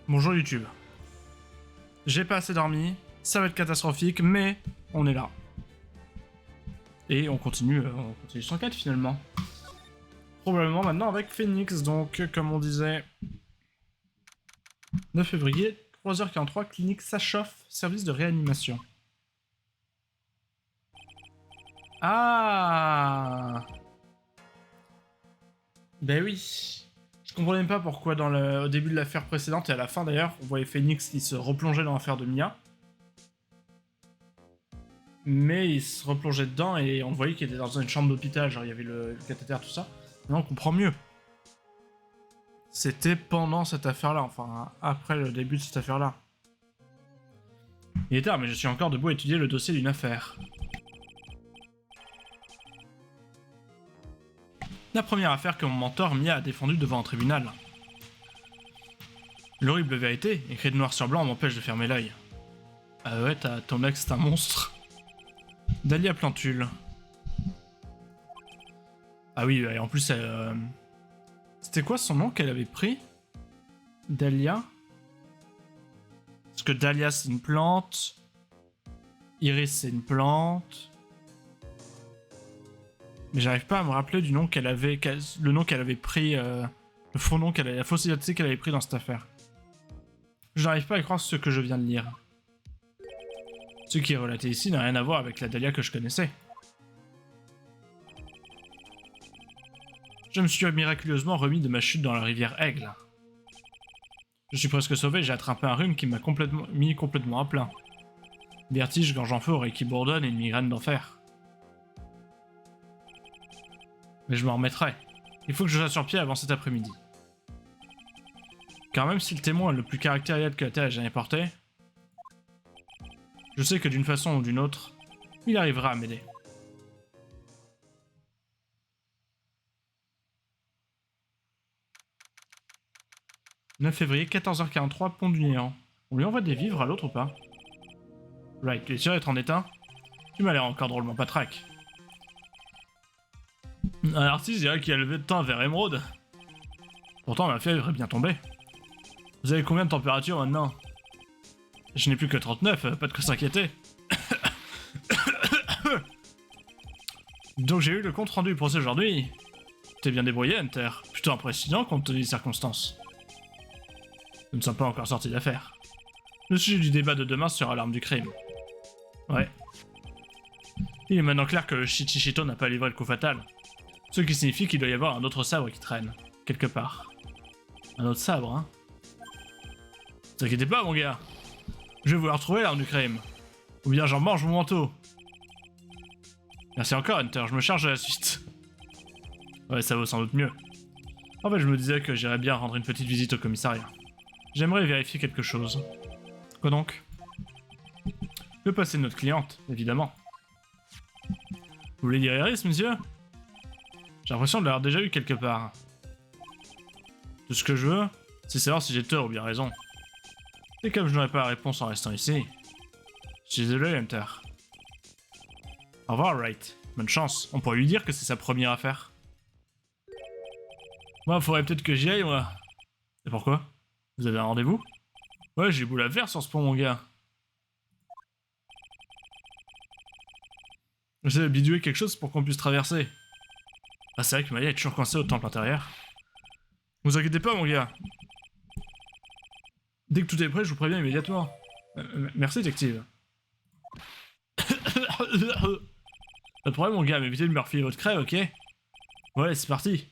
Bonjour YouTube. J'ai pas assez dormi, ça va être catastrophique, mais on est là. Et on continue sans quête finalement. Probablement maintenant avec Phoenix, donc comme on disait... 9 février, 3h43, clinique Sachoff, service de réanimation. Ah! Ben oui. Je comprenais pas pourquoi au début de l'affaire précédente et à la fin d'ailleurs, on voyait Phoenix qui se replongeait dans l'affaire de Mia. Mais il se replongeait dedans et on voyait qu'il était dans une chambre d'hôpital, genre il y avait le cathéter, tout ça. Maintenant on comprend mieux. C'était pendant cette affaire-là, enfin après le début de cette affaire-là. Il est tard, mais je suis encore debout à étudier le dossier d'une affaire. La première affaire que mon mentor Mia a défendue devant un tribunal. L'horrible vérité, écrite noir sur blanc, m'empêche de fermer l'œil. Ah ouais, ton ex c'est un monstre. Dahlia Plantule. Ah oui, et en plus, c'était quoi son nom qu'elle avait pris? Dahlia? Parce que Dahlia c'est une plante. Iris c'est une plante. Mais j'arrive pas à me rappeler du nom qu'elle avait, le nom qu'elle avait pris, le faux nom la fausse identité qu'elle avait pris dans cette affaire. Je n'arrive pas à croire ce que je viens de lire. Ce qui est relaté ici n'a rien à voir avec la Dahlia que je connaissais. Je me suis miraculeusement remis de ma chute dans la rivière Aigle. Je suis presque sauvé, j'ai attrapé un rhume qui m'a mis complètement à plat. Vertige, gorge en feu, oreille qui bourdonne et une migraine d'enfer. Mais je m'en remettrai. Il faut que je sois sur pied avant cet après-midi. Car même si le témoin est le plus caractériel que la Terre ait jamais porté, je sais que d'une façon ou d'une autre, il arrivera à m'aider. « 9 février, 14h43, pont du Néant. On lui envoie des vivres à l'autre ou pas? Right, tu es sûr d'être en état? Tu m'as l'air encore drôlement patraque. Un artiste dirait qu'il a levé de temps vers émeraude. Pourtant, ma fièvre est bien tombée. Vous avez combien de température maintenant? Je n'ai plus que 39, pas de quoi s'inquiéter. Donc j'ai eu le compte rendu du procès aujourd'hui. T'es bien débrouillé, Hunter. Plutôt impressionnant compte tenu des circonstances. Nous ne sommes pas encore sortis d'affaire. Le sujet du débat de demain sera l'arme du crime. Ouais. Il est maintenant clair que le Shichishito n'a pas livré le coup fatal. Ce qui signifie qu'il doit y avoir un autre sabre qui traîne, quelque part. Un autre sabre, hein? Ne t'inquiétez pas, mon gars. Je vais vouloir trouver l'arme du crime. Ou bien j'en mange mon manteau. Merci encore, Hunter, je me charge de la suite. Ouais, ça vaut sans doute mieux. En fait, je me disais que j'irais bien rendre une petite visite au commissariat. J'aimerais vérifier quelque chose. Quoi donc? Le passé de notre cliente, évidemment. Vous voulez dire Iris, monsieur? J'ai l'impression de l'avoir déjà eu quelque part. Tout ce que je veux, c'est savoir si j'ai tort ou bien raison. Et comme je n'aurai pas la réponse en restant ici, je suis désolé, Hunter. Au revoir, Wright. Bonne chance. On pourrait lui dire que c'est sa première affaire. Moi, faudrait peut-être que j'y aille, moi. Et pourquoi? Vous avez un rendez-vous? Ouais, j'ai boule à faire sur ce pont, mon gars. J'essaie de bidouiller quelque chose pour qu'on puisse traverser. Ah, c'est vrai que Maya est toujours coincée au temple intérieur. Vous inquiétez pas, mon gars. Dès que tout est prêt, je vous préviens immédiatement. Merci, détective. Pas de problème, mon gars, mais évitez de me refiler votre crève, ok? Ouais, c'est parti.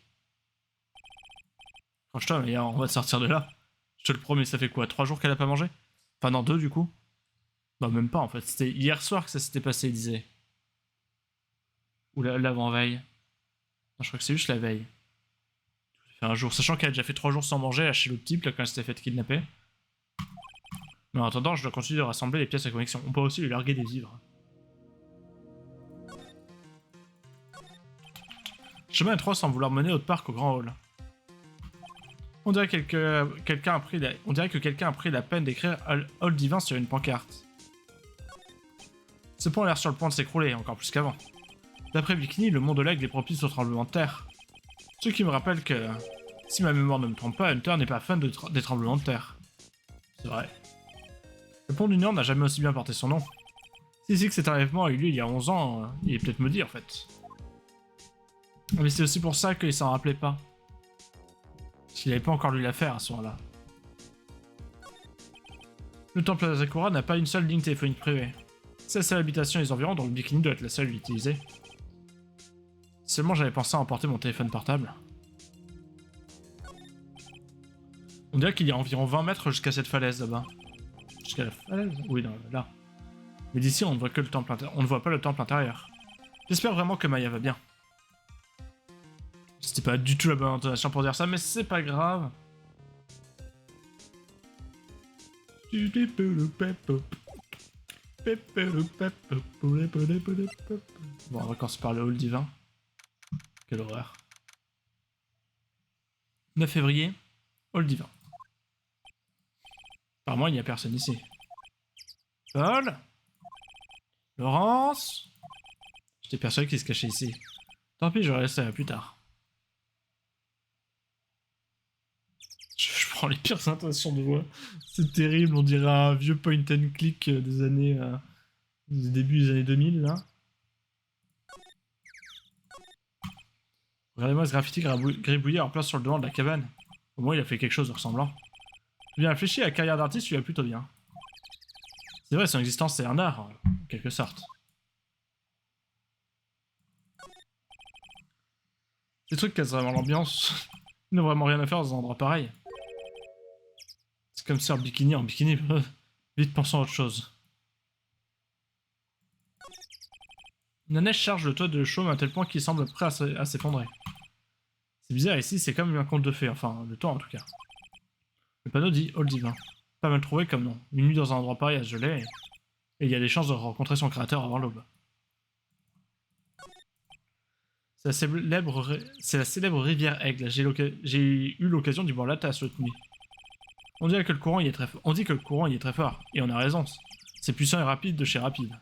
Franchement, mais on va sortir de là. Je te le promets, ça fait quoi? 3 jours qu'elle a pas mangé? Enfin, non, 2 du coup. Bah, même pas en fait. C'était hier soir que ça s'était passé, il disait. Ou l'avant-veille. Je crois que c'est juste la veille. Ça fait un jour. Sachant qu'elle a déjà fait 3 jours sans manger chez l'autre type, là, quand elle s'était fait kidnapper. Mais en attendant, je dois continuer de rassembler les pièces à connexion. On peut aussi lui larguer des vivres. Chemin étroit sans vouloir mener autre parc au grand hall. On dirait que quelqu'un a pris la peine d'écrire Hall divin sur une pancarte. Ce pont a l'air sur le point de s'écrouler, encore plus qu'avant. D'après Bikini, le monde de l'aigle est propice au tremblement de terre. Ce qui me rappelle que, si ma mémoire ne me trompe pas, Hunter n'est pas fan des tremblements de terre. C'est vrai. Le pont du Néant n'a jamais aussi bien porté son nom. Si c'est que cet enlèvement a eu lieu il y a 11 ans, il est peut-être maudit en fait. Mais c'est aussi pour ça qu'il s'en rappelait pas. Parce qu'il n'avait pas encore lu l'affaire à ce moment-là. Le temple Asakura n'a pas une seule ligne téléphonique privée. C'est la seule habitation des environs dont le bikini doit être la seule utilisée. Seulement j'avais pensé à emporter mon téléphone portable. On dirait qu'il y a environ 20 mètres jusqu'à cette falaise là-bas. Jusqu'à la falaise? Oui, non, là. Mais d'ici, on ne voit que le temple on ne voit pas le temple intérieur. J'espère vraiment que Maya va bien. C'était pas du tout la bonne intonation pour dire ça, mais c'est pas grave. Bon, on va commencer par le hall divin. Quelle horreur. 9 février, hall divin. Apparemment, il n'y a personne ici. Paul? Laurence? J'étais persuadé qu'il se cachait ici. Tant pis, je resterai plus tard. Je prends les pires intonations de voix. C'est terrible, on dirait un vieux point and click des années... du début des années 2000, là. Regardez-moi ce graffiti gribouillé en place sur le devant de la cabane. Au moins, il a fait quelque chose de ressemblant. Bien réfléchi, la carrière d'artiste lui va plutôt bien. C'est vrai, son existence c'est un art, en quelque sorte. Ces trucs cassent vraiment l'ambiance. Il n'a vraiment rien à faire dans un endroit pareil. C'est comme si en bikini. Vite, pensons à autre chose. La neige charge le toit de chaume à tel point qu'il semble prêt à s'effondrer. C'est bizarre ici, c'est comme un conte de fées, enfin, le toit en tout cas. Le panneau dit Hall divin. Pas mal trouvé comme nom. Une nuit dans un endroit pareil à se geler, et il y a des chances de rencontrer son créateur avant l'aube. C'est la célèbre rivière Aigle. J'ai eu l'occasion d'y boire la tasse l'autre nuit. On dit que le courant y est très fort, et on a raison. C'est puissant et rapide de chez rapide.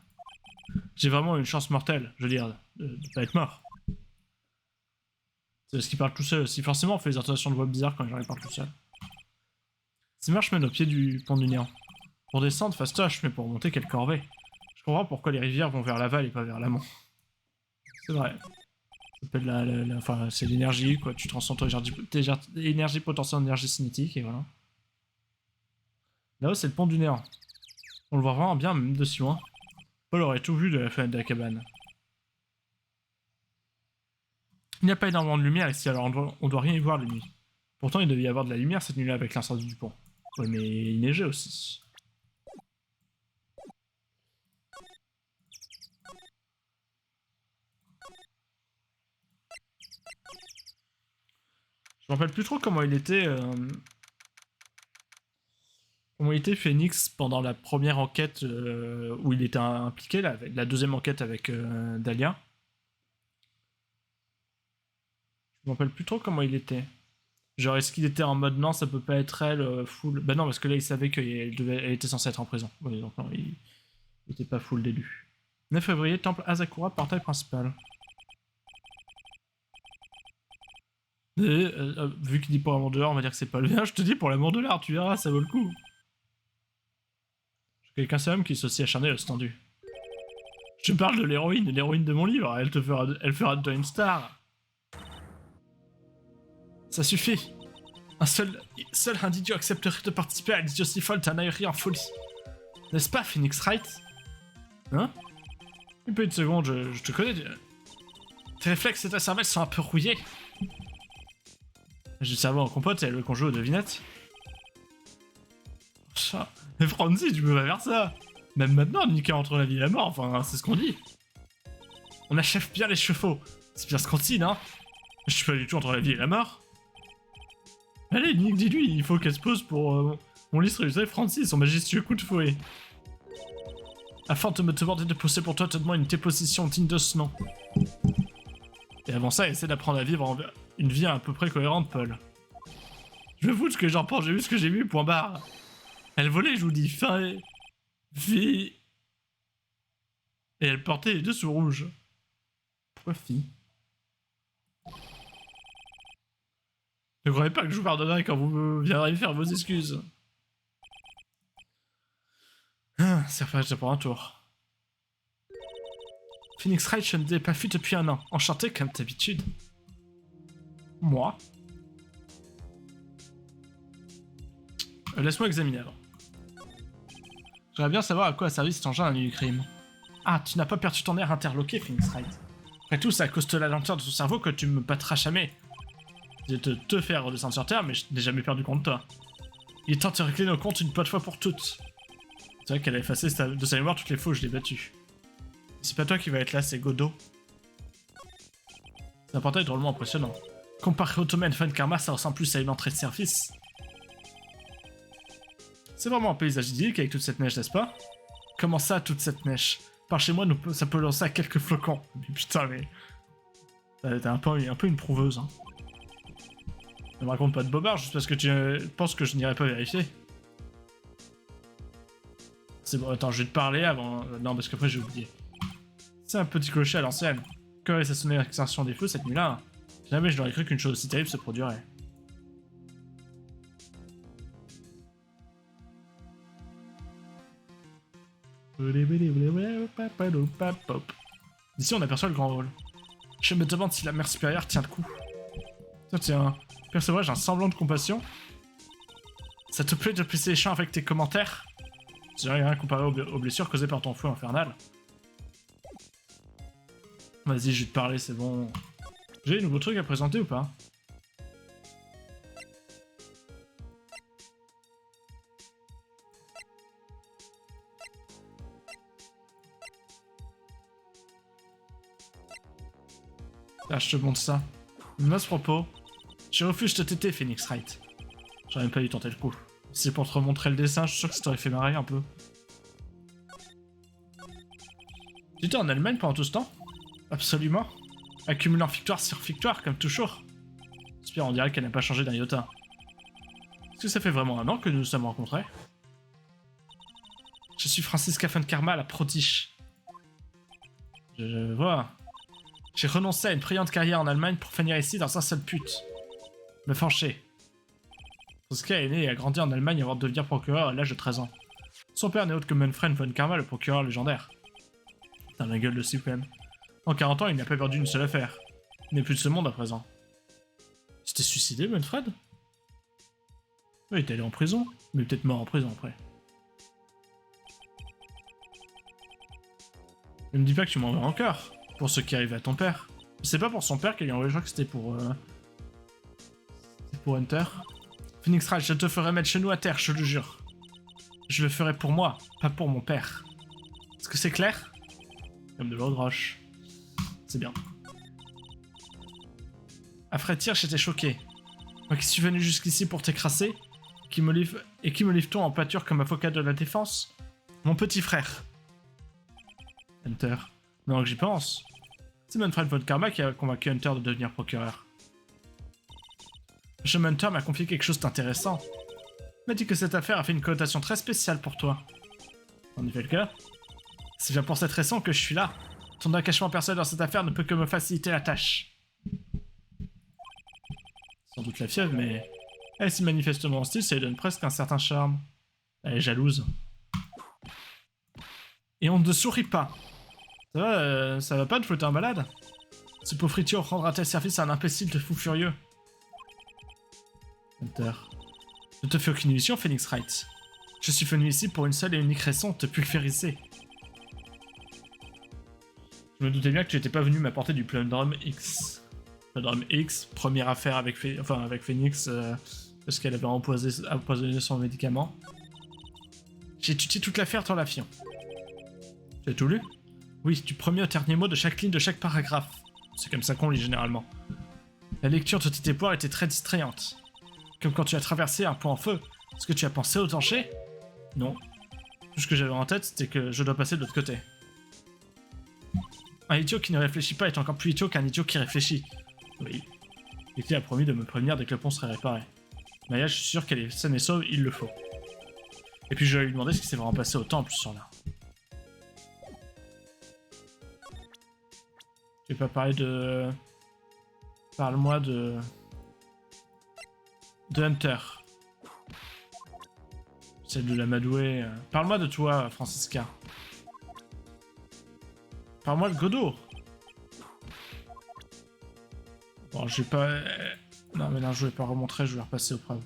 J'ai vraiment une chance mortelle, je veux dire, de pas être mort. C'est ce qui parle tout seul aussi. Forcément, on fait des intonations de voix bizarres quand les gens parlent tout seul. Ces marches mènent au pied du pont du Néant. Pour descendre, fastoche, mais pour monter, quelle corvée. Je comprends pourquoi les rivières vont vers l'aval et pas vers l'amont. C'est vrai. Ça s'appelle enfin, c'est l'énergie, quoi. Tu transformes tes énergies potentielles en énergie cinétique, et voilà. Là-haut, c'est le pont du Néant. On le voit vraiment bien, même de si loin. Paul aurait tout vu de la fenêtre de la cabane. Il n'y a pas énormément de lumière ici, alors on doit rien y voir de nuit. Pourtant, il devait y avoir de la lumière cette nuit-là avec l'incendie du pont. Ouais, mais il neigeait aussi. Je me rappelle plus trop comment il était... Comment il était Phoenix pendant la première enquête où il était impliqué, là, avec la deuxième enquête avec Dahlia. Je me rappelle plus trop comment il était. Genre, est-ce qu'il était en mode non, ça peut pas être elle, full. Bah non, parce que là, il savait qu'elle était censée être en prison. Oui, donc non, il était pas full d'élu. 9 février, temple Asakura, portail principal. Vu qu'il dit pour l'amour de l'art, on va dire que c'est pas le bien. Je te dis pour l'amour de l'art, tu verras, ça vaut le coup. Quelqu'un sait même qui est aussi acharné à tendu. Je parle de l'héroïne de mon livre, elle fera de toi une star. Ça suffit. Seul un idiot accepterait de participer à l'idiotie folle d'un aérie en folie. N'est-ce pas, Phoenix Wright? Hein? Une petite seconde, je te connais. Tes réflexes et ta cervelle sont un peu rouillés. J'ai le cerveau en compote et elle veut qu'on joue aux devinettes. Ça. Mais Franzi, tu peux pas faire ça. Même maintenant, niquer entre la vie et la mort, enfin, c'est ce qu'on dit. On achève bien les chevaux. C'est bien ce qu'on dit, non? Je suis pas du tout entre la vie et la mort. Allez, Nick, dis-lui, il faut qu'elle se pose pour mon liste illustré Francis, son majestueux coup de fouet. Afin de me demander de pousser pour toi, te demande une déposition digne de ce nom. Et avant ça, essaie d'apprendre à vivre une vie à peu près cohérente, Paul. Je me fous de ce que j'en pense, j'ai vu ce que j'ai vu, point barre. Elle volait, je vous dis, fin, fille. Et elle portait les dessous rouges. Pourquoi fille? Ne croyez pas que je vous pardonnerai quand vous viendrez faire vos excuses. C'est reparti pour un tour. Phoenix Wright, je ne l'ai pas vu depuis un an. Enchanté comme d'habitude. Moi. Laisse-moi examiner avant. J'aimerais bien savoir à quoi a servi cet engin à la nuit du crime. Ah, tu n'as pas perdu ton air interloqué, Phoenix Wright. Après tout, c'est à cause de la lenteur de ton cerveau que tu me battras jamais. Je vais te faire redescendre sur Terre, mais je n'ai jamais perdu contre toi. Il est temps de te régler nos comptes une bonne fois pour toutes. C'est vrai qu'elle a effacé de sa mémoire toutes les fois où je l'ai battue. C'est pas toi qui va être là, c'est Godot. C'est un portail drôlement impressionnant. Comparé au domaine Fun Karma, ça ressemble plus à une entrée de service. C'est vraiment un paysage idyllique avec toute cette neige, n'est-ce pas? Comment ça, toute cette neige? Par chez moi, ça peut lancer à quelques flocons. Mais putain, mais... T'es un peu une prouveuse, hein. Ne me raconte pas de bobard juste parce que tu penses que je n'irai pas vérifier. C'est bon, attends, je vais te parler avant... Non, parce qu'après j'ai oublié. C'est un petit clocher à l'ancienne. Quand ça sonnait l'extinction des feux cette nuit-là, jamais je n'aurais cru qu'une chose aussi terrible se produirait. D'ici on aperçoit le grand hall. Je me demande si la mère supérieure tient le coup. Tiens, percevrais-je un semblant de compassion? Ça te plaît de presser les champs avec tes commentaires? C'est rien comparé aux blessures causées par ton feu infernal. Vas-y, je vais te parler, c'est bon. J'ai des nouveaux trucs à présenter ou pas? Là, je te montre ça. Mais à ce propos, je refuse de téter, Phoenix Wright. J'aurais même pas dû tenter le coup. Si c'est pour te remontrer le dessin, je suis sûr que ça t'aurait fait marrer un peu. Tu étais en Allemagne pendant tout ce temps? Absolument. Accumulant victoire sur victoire, comme toujours. J'espère, on dirait qu'elle n'a pas changé d'un iota. Est-ce que ça fait vraiment un an que nous nous sommes rencontrés? Je suis Francisca Fun Karma, la prodige. Je vois. J'ai renoncé à une brillante carrière en Allemagne pour finir ici dans un seul but. Me fâcher. Francisca est née et a grandi en Allemagne avant de devenir procureur à l'âge de 13 ans. Son père n'est autre que Manfred von Karma, le procureur légendaire. T'as la gueule de suprême. En 40 ans, il n'a pas perdu une seule affaire. Il n'est plus de ce monde à présent. Il s'était suicidé, Manfred? Oui, il est allé en prison, mais peut-être mort en prison après. Ne me dis pas que tu m'en veux encore, pour ce qui arrive à ton père. C'est pas pour son père qu'il lui a envoyé, je crois que c'était pour... C'était pour Hunter. Phoenix Wright, je te ferai mettre genou à terre, je le jure. Je le ferai pour moi, pas pour mon père. Est-ce que c'est clair? Comme de l'eau de roche. C'est bien. Après tir, j'étais choqué. Moi qui suis venu jusqu'ici pour t'écrasser, qui me livre-t-on en pâture comme avocat de la défense? Mon petit frère. Hunter. Non, que j'y pense. C'est Manfred von Karma qui a convaincu Hunter de devenir procureur. Monsieur Hunter m'a confié quelque chose d'intéressant. Il m'a dit que cette affaire a fait une connotation très spéciale pour toi. En effet le cas. C'est bien pour cette raison que je suis là. Ton attachement personnel dans cette affaire ne peut que me faciliter la tâche. Sans doute la fièvre, mais... Elle est si manifestement hostile, ça lui donne presque un certain charme. Elle est jalouse. Et on ne sourit pas. Ça va pas de foutre un malade? Ce pauvre idiot rendra tel service à un imbécile de fou furieux. Hunter. Ne te fais aucune illusion, Phoenix Wright. Je suis venu ici pour une seule et unique raison, te pulvériser. Je me doutais bien que tu n'étais pas venu m'apporter du Plundrum X. Plundrum X, première affaire avec, avec Phoenix, parce qu'elle avait empoisonné son médicament. J'ai étudié toute l'affaire, ton Lafion. Tu as tout lu? Oui, du premier au dernier mot de chaque ligne de chaque paragraphe. C'est comme ça qu'on lit généralement. La lecture de tes déboires était très distrayante. Comme quand tu as traversé un point en feu. Est-ce que tu as pensé au danger? Non. Tout ce que j'avais en tête, c'était que je dois passer de l'autre côté. Un idiot qui ne réfléchit pas est encore plus idiot qu'un idiot qui réfléchit. Oui. Vicky a promis de me prévenir dès que le pont serait réparé. Maya, je suis sûr qu'elle est saine et sauve, il le faut. Et puis je vais lui demander ce qui s'est vraiment passé au temple ce soir-là. Je vais pas parler de... Parle-moi de Hunter. Celle de l'amadouer. Parle-moi de toi, Francisca. Parle-moi de Godot. Bon, je vais pas... Non, mais non, je vais pas remontrer, je vais repasser aux preuves.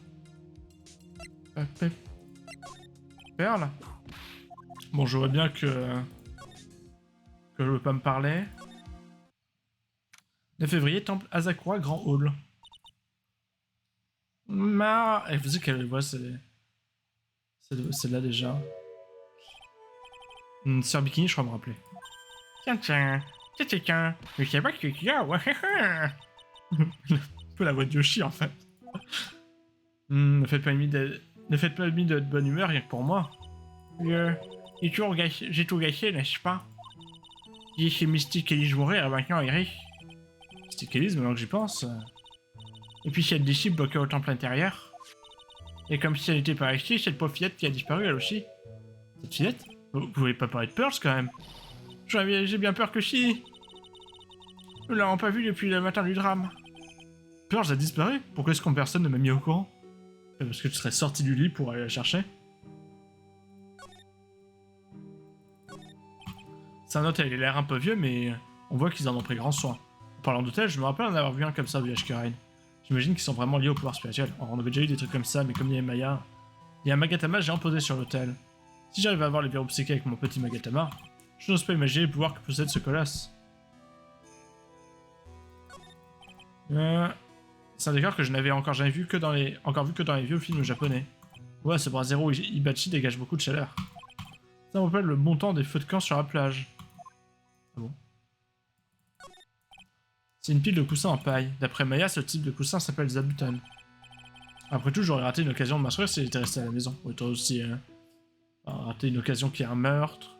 Perle. Bon, je vois bien que je veux pas me parler. 9 février, temple Asakura, Grand Hall. Elle faisait quelle voix, c'est là déjà. Sœur Bikini, je crois me rappeler. Tiens, c'est quelqu'un. Mais je sais pas qui est ouais. Un peu la voix de Yoshi en fait. Ne faites pas une de bonne humeur rien que pour moi. J'ai tout gâché, n'est-ce pas? J'ai chez Mystique Elise mourir et maintenant il est riche. Mystique Elise, maintenant que j'y pense. Et puis cette disciple bloquée au temple intérieur. Et comme si elle n'était pas restée, cette pauvre fillette qui a disparu elle aussi. Cette fillette? Vous pouvez pas parler de Pearls quand même. J'ai bien peur que si. Nous l'avons pas vu depuis le matin du drame. Pearls a disparu? Pourquoi est-ce que personne ne m'a mis au courant? Parce que tu serais sorti du lit pour aller la chercher. C'est un hôtel, il a l'air un peu vieux, mais on voit qu'ils en ont pris grand soin. En parlant d'hôtel, je me rappelle en avoir vu un comme ça au village Kurain. J'imagine qu'ils sont vraiment liés au pouvoir spirituel. On avait déjà eu des trucs comme ça, mais comme il y a Maya... Il y a un Magatama, j'ai imposé sur l'hôtel. Si j'arrive à avoir les verrous psychiques avec mon petit Magatama, je n'ose pas imaginer le pouvoir que possède ce colosse. C'est un décor que je n'avais encore jamais vu que dans les vieux films japonais. Ouais, ce bras zéro Ibachi dégage beaucoup de chaleur. Ça me rappelle le bon temps des feux de camp sur la plage. Ah bon? C'est une pile de coussins en paille. D'après Maya, ce type de coussin s'appelle Zabuton. Après tout, j'aurais raté une occasion de m'instruire si j'étais resté à la maison. Autant aussi rater une occasion qu'il y ait un meurtre,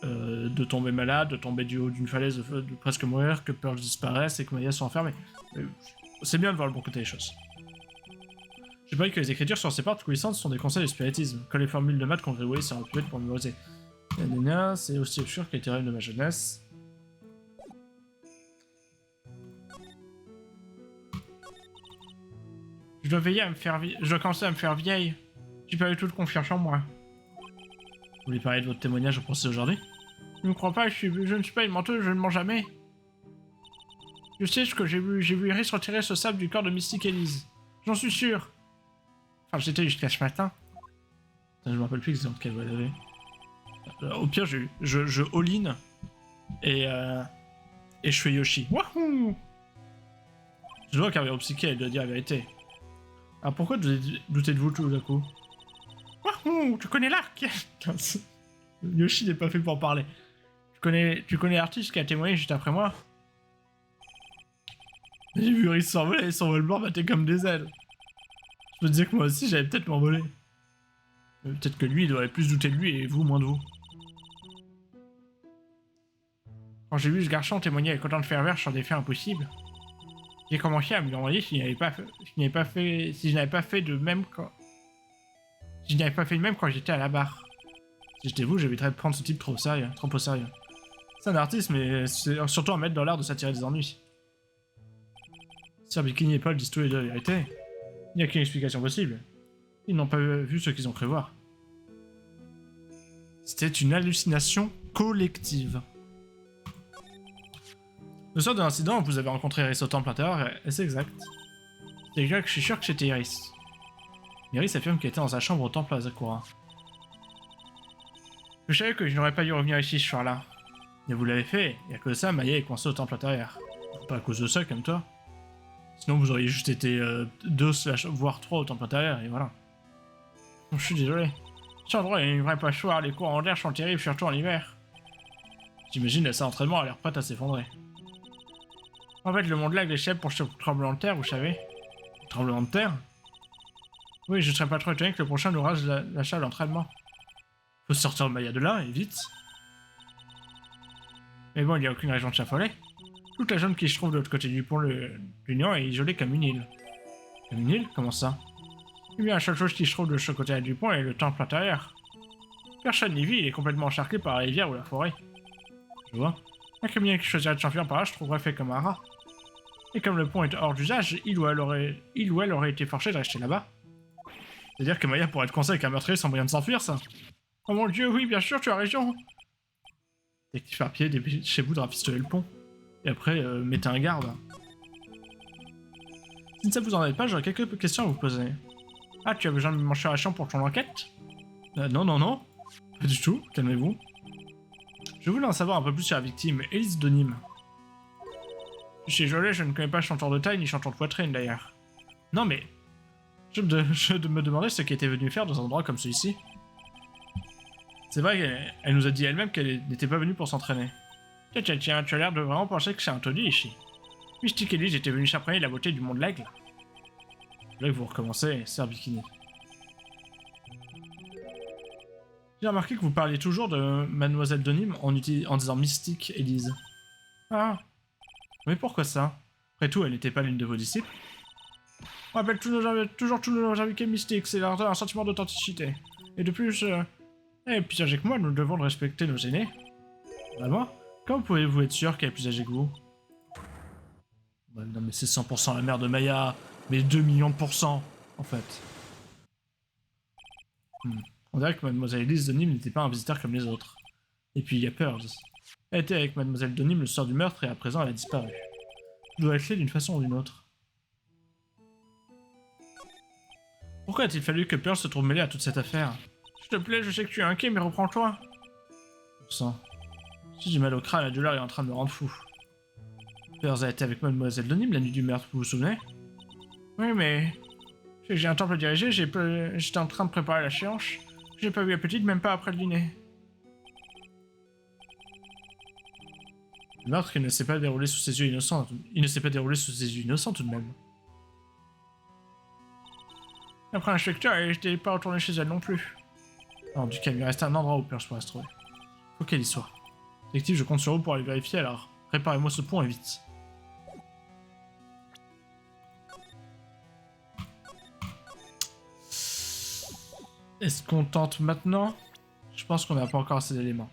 de tomber malade, de tomber du haut d'une falaise, de presque mourir, que Pearl disparaisse et que Maya soit enfermée. C'est bien de voir le bon côté des choses. J'ai pas dit que les écritures sur ces portes coulissantes sont des conseils de spiritisme, comme les formules de maths qu'on devait sur un pipette pour mémoriser. C'est aussi obscur qu'était rêve de ma jeunesse. Je dois commencer à me faire vieille. J'ai pas eu toute confiance en moi. Vous voulez parler de votre témoignage au procès aujourd'hui? Je ne crois pas, je ne suis pas une menteuse, je ne mens jamais. Je sais ce que j'ai vu Iris retirer ce sable du corps de Mystique Elise. J'en suis sûr. Enfin, j'étais jusqu'à ce matin. Je me rappelle plus exactement quelle voix elle avait. Au pire, je all-in et je fais Yoshi. Wahoo! Je dois qu'un psyché, elle doit dire la vérité. Alors pourquoi doutez de vous tout d'un coup? Wahoo! Tu connais l'arc? Yoshi n'est pas fait pour parler. Tu connais l'artiste qui a témoigné juste après moi? J'ai vu Iris s'envoler et son vol-blanc battait comme des ailes. Je me disais que moi aussi j'allais peut-être m'envoler. Peut-être que lui il devrait plus douter de lui et vous moins de vous. Quand j'ai vu ce garçon témoigner avec autant de ferveur sur des faits impossibles, j'ai commencé à me demander si je n'avais pas fait de même quand j'étais à la barre. Si j'étais vous, j'éviterais de prendre ce type trop au sérieux. C'est un artiste, mais c'est surtout un maître dans l'art de s'attirer des ennuis. Sir Bikini et Paul disent tous les deux la vérité. Il n'y a qu'une explication possible. Ils n'ont pas vu ce qu'ils ont cru voir. C'était une hallucination collective. Le soir de l'incident, vous avez rencontré Iris au temple intérieur, et c'est exact. C'est exact que je suis sûr que c'était Iris. Iris affirme qu'elle était dans sa chambre au temple Asakura. Je savais que je n'aurais pas dû revenir ici ce soir-là. Mais vous l'avez fait, et à cause de ça, Maya est coincée au temple intérieur. Pas à cause de ça, comme toi. Sinon, vous auriez juste été 2 voire 3 au temple intérieur, et voilà. Je suis désolé. Cet endroit est une vraie passoire, les courants d'air sont terribles, surtout en hiver. J'imagine la salle d'entraînement a l'air prête à s'effondrer. En fait, le monde lag les chèvres pour ce tremblement de terre, vous savez. Tremblement de terre? Oui, je serais pas trop étonné que le prochain nous rase la salle d'entraînement. Faut sortir Maya de là, et vite. Mais bon, il n'y a aucune raison de s'affoler. Toute la zone qui se trouve de l'autre côté du pont de l'Union est isolée comme une île. Comme une île? Comment ça? Eh bien, la seule chose qui se trouve de ce côté du pont est le temple intérieur. Personne n'y vit, il est complètement encerclé par la rivière ou la forêt. Je vois. Un criminel qui choisirait de s'enfuir par là, je trouverais fait comme un rat. Et comme le pont est hors d'usage, il ou elle aurait été forcé de rester là-bas. C'est-à-dire que Maya pourrait être coincée avec un meurtrier sans moyen de s'enfuir, ça? Oh mon dieu, oui, bien sûr, tu as raison. Détective par pied, dépêchez-vous de rafistoler le pont. Et après, mettez un garde. Si ça vous en avez pas, j'aurais quelques questions à vous poser. Ah, tu as besoin de mon cher Acham pour ton enquête? Non, non, non. Pas du tout, calmez-vous. Je voulais en savoir un peu plus sur la victime, Elise de Nîmes. Je suis désolé, je ne connais pas chanteur de taille ni chanteur de poitrine d'ailleurs. Non mais... Je me demandais ce qu'elle était venue faire dans un endroit comme celui-ci. C'est vrai qu'elle nous a dit elle-même qu'elle n'était pas venue pour s'entraîner. Tiens, tu as l'air de vraiment penser que c'est un taudis ici. Mystique Elise était venue s'imprégner de la beauté du monde l'aigle. Là que vous recommencez, Sir Bikini. J'ai remarqué que vous parliez toujours de Mademoiselle de Nîmes en disant Mystique Elise. Ah, mais pourquoi ça? Après tout, elle n'était pas l'une de vos disciples. On appelle toujours tous nos invités mystiques, c'est un sentiment d'authenticité. Et de plus, elle est plus âgée que moi, nous devons respecter nos aînés. Vraiment? Comment pouvez-vous être sûr qu'elle est plus âgée que vous? Bah, non mais c'est 100% la mère de Maya, mais 2 millions de pourcents, en fait. On dirait que Mademoiselle Elise de Nîmes n'était pas un visiteur comme les autres. Et puis il y a Pearls. Elle était avec Mademoiselle de Nîmes le soir du meurtre et à présent elle a disparu. Je dois être clé d'une façon ou d'une autre. Pourquoi a-t-il fallu que Pearl se trouve mêlée à toute cette affaire? S'il te plaît, je sais que tu es inquiet, mais reprends-toi. Sang. Si j'ai mal au crâne, la douleur est en train de me rendre fou. Pearl a été avec Mademoiselle de Nîmes la nuit du meurtre, vous vous souvenez? Oui, mais... J'ai un temple à diriger, j'étais en train de préparer la séance. J'ai pas eu appétit, même pas après le dîner. Le meurtre, il ne s'est pas déroulé sous ses yeux innocents. Il ne s'est pas déroulé sous ses yeux innocents tout de même. Après l'inspecteur, elle n'était pas retournée chez elle non plus. Alors, du calme, il reste un endroit où Pearl pourrait se trouver. Faut qu'elle y soit. Détective, je compte sur vous pour aller vérifier, alors réparez-moi ce pont et vite. Est-ce qu'on tente maintenant? Je pense qu'on n'a pas encore assez d'éléments.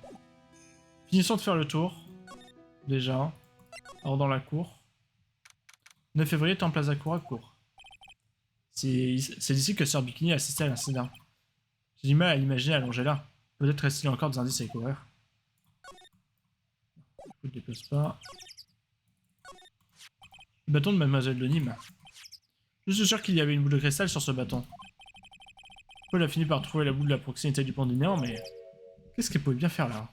Finissons de faire le tour. Déjà. Alors dans la cour. 9 février, Temple Asakura court. C'est d'ici que Sir Bikini a assisté à l'incident. J'ai du mal à l'imaginer allongé là. Peut-être reste-t-il encore des indices à découvrir. Je ne déplace pas. Le bâton de Mademoiselle de Nîmes. Je suis sûr qu'il y avait une boule de cristal sur ce bâton. Paul a fini par trouver la boule de la proximité du pont du néant, mais... Qu'est-ce qu'elle pouvait bien faire là?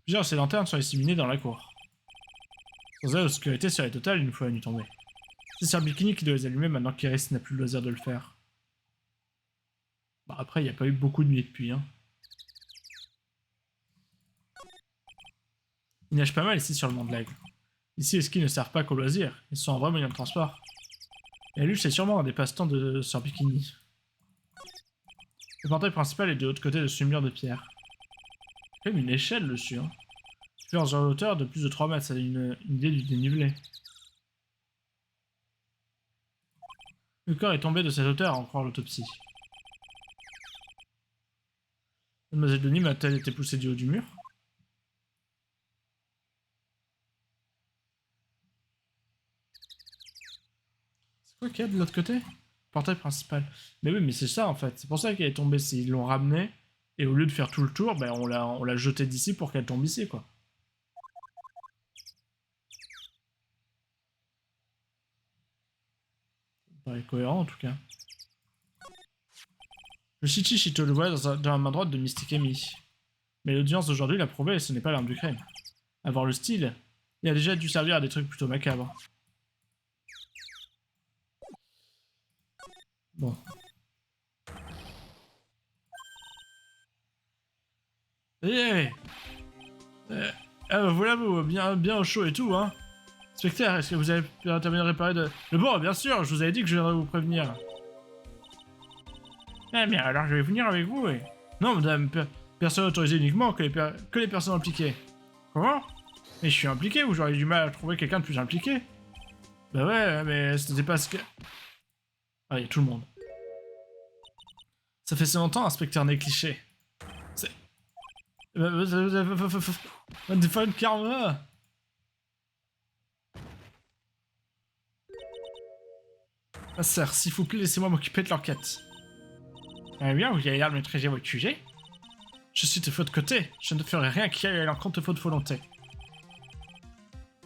Plusieurs de ces lanternes sont disséminées dans la cour. Sans elles, l'obscurité serait totale une fois la nuit tombée. C'est Sir Bikini qui doit les allumer maintenant qu'Iris n'a plus le loisir de le faire. Bah après, il n'y a pas eu beaucoup de nuits depuis, hein. Il neige pas mal ici sur le mont de l'Aigle. Ici, les skis ne servent pas qu'au loisir, ils sont un vrai moyen de transport. Et la luge, c'est sûrement un des passe-temps de Sir Bikini. Le portail principal est de l'autre côté de ce mur de pierre. Il y a même une échelle dessus, hein. Plusieurs heures de hauteur de plus de 3 mètres, ça donne une idée du dénivelé. Le corps est tombé de cette hauteur, à en croire l'autopsie. Mademoiselle de Nîmes a-t-elle été poussée du haut du mur? C'est quoi qu'il y a de l'autre côté? Portail principal. Mais oui, mais c'est ça en fait. C'est pour ça qu'elle est tombée. Ils l'ont ramenée, et au lieu de faire tout le tour, ben on l'a jetée d'ici pour qu'elle tombe ici, quoi. Ça paraît cohérent en tout cas. Le Shichi le voit dans la main droite de Mystique Amy. Mais l'audience d'aujourd'hui l'a prouvé et ce n'est pas l'arme du crime. Avoir le style, il a déjà dû servir à des trucs plutôt macabres. Bon. Eh voilà vous, bien au chaud et tout, hein. Spectre, est-ce que vous avez terminé de réparer de... Le bon, bien sûr, je vous avais dit que je viendrais vous prévenir. Eh bien, alors je vais venir avec vous et... Non, madame, personne autorisé uniquement que les personnes impliquées. Comment? Mais je suis impliqué ou j'aurais du mal à trouver quelqu'un de plus impliqué? Bah ouais, mais c'était pas ce que... Ah, il y a tout le monde. Ça fait si longtemps, inspecteur né cliché. C'est... Fun karma. Ma sœur, s'il vous plaît, laissez-moi m'occuper de l'enquête. Eh bien, vous avez l'air de maîtriser votre sujet. Je suis de votre côté. Je ne ferai rien qui aille à l'encontre de votre volonté.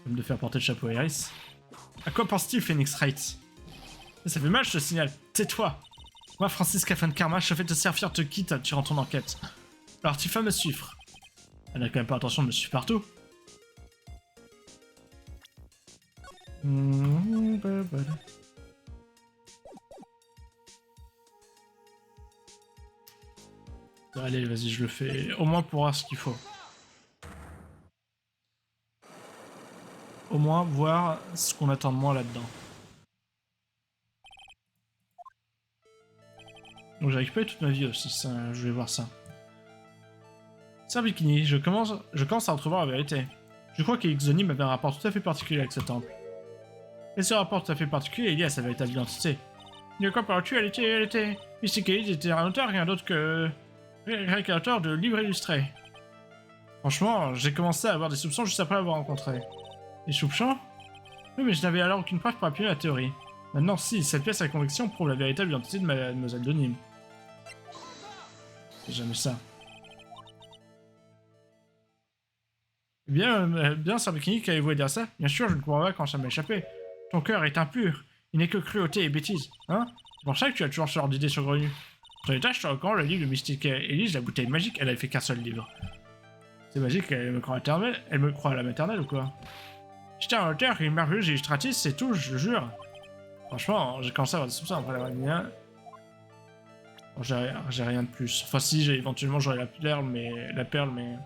Comme de faire porter le chapeau à Iris. À quoi penses-tu, Phoenix Wright? Ça fait mal, je te signale. Tais-toi. Moi, Francisca von Karma, je vais te servir de guide durant ton enquête. Alors, tu vas me suivre. Elle n'a quand même pas l'intention de me suivre partout. Allez, vas-y, je le fais. Au moins pour voir ce qu'il faut. Au moins voir ce qu'on attend de moi là-dedans. Donc j'ai récupéré toute ma vie aussi, ça, je vais voir ça. Sir Bikini, je commence à entrevoir la vérité. Je crois qu'Ixonim avait un rapport tout à fait particulier avec ce temple. Et ce rapport tout à fait particulier est lié à sa véritable identité. De quoi parles-tu? Elle était... Mystic Elise était un auteur, rien d'autre que... récréateur de livres illustrés. Franchement, j'ai commencé à avoir des soupçons juste après l'avoir rencontré. Des soupçons? Oui, mais je n'avais alors aucune preuve pour appuyer la théorie. Maintenant, si, cette pièce à conviction prouve la véritable identité de Mademoiselle de Nîmes. C'est jamais ça. Eh bien, Sir Bikini, qu'avez-vous à dire ça? Bien sûr, je ne comprends pas quand ça m'a échappé. Ton cœur est impur. Il n'est que cruauté et bêtise, hein? C'est pour ça que tu as toujours ce genre d'idées saugrenues. Sur les tâches, tu recommande le livre de Mystique Elise, la bouteille magique, elle avait fait qu'un seul livre. C'est magique, elle me croit à la maternelle ou quoi? J'étais un auteur, une merveilleuse illustratrice, c'est tout, je le jure. Franchement, j'ai commencé à avoir des soupçons après l'avoir mis. Bon, j'ai rien de plus. Enfin si, éventuellement j'aurai la perle, mais...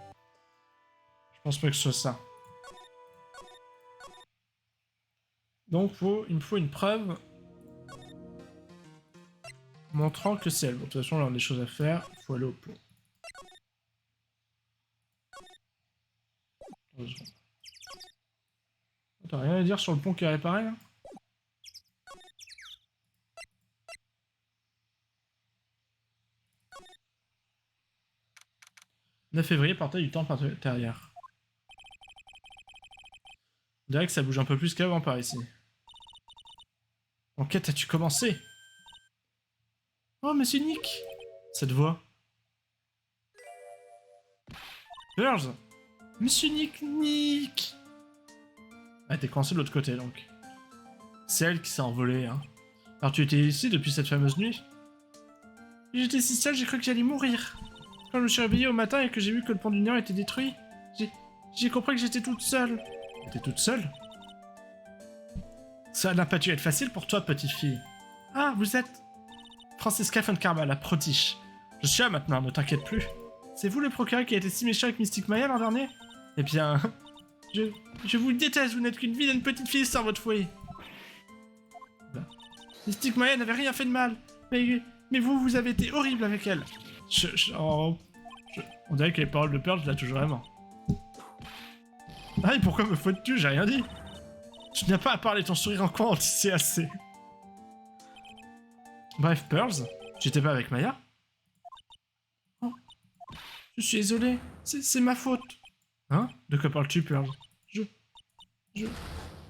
Je pense pas que ce soit ça. Donc il me faut une preuve montrant que c'est elle. Bon, de toute façon, là on a des choses à faire, il faut aller au pont. T'as rien à dire sur le pont qui est réparé là? « 9 février, portail du temple intérieur. » On dirait que ça bouge un peu plus qu'avant par ici. Enquête, as-tu commencé? Oh, mais c'est Nick! Cette voix. Burns! Monsieur Nick! Ah, t'es coincé de l'autre côté, donc. C'est elle qui s'est envolée, hein. Alors tu étais ici depuis cette fameuse nuit? J'étais si seule, j'ai cru que j'allais mourir. Quand je me suis réveillée au matin et que j'ai vu que le pont du Néant était détruit, j'ai compris que j'étais toute seule. T'es toute seule? Ça n'a pas dû être facile pour toi, petite fille. Ah, vous êtes... Francisca von Karma, la prodige. Je suis là maintenant, ne t'inquiète plus. C'est vous le procureur qui a été si méchant avec Mystique Maya l'an dernier? Eh bien... Je vous déteste, vous n'êtes qu'une vilaine petite fille sans votre fouet. Mystique Maya n'avait rien fait de mal. Mais vous avez été horrible avec elle. On dirait que les paroles de Pearl, je la touche vraiment. Ah, et pourquoi me fautes-tu? J'ai rien dit. Tu n'as pas à parler, ton sourire en coin, c'est assez. Bref, Pearls, tu étais pas avec Maya? Oh, je suis désolé, c'est ma faute. Hein? De quoi parles-tu, Pearls?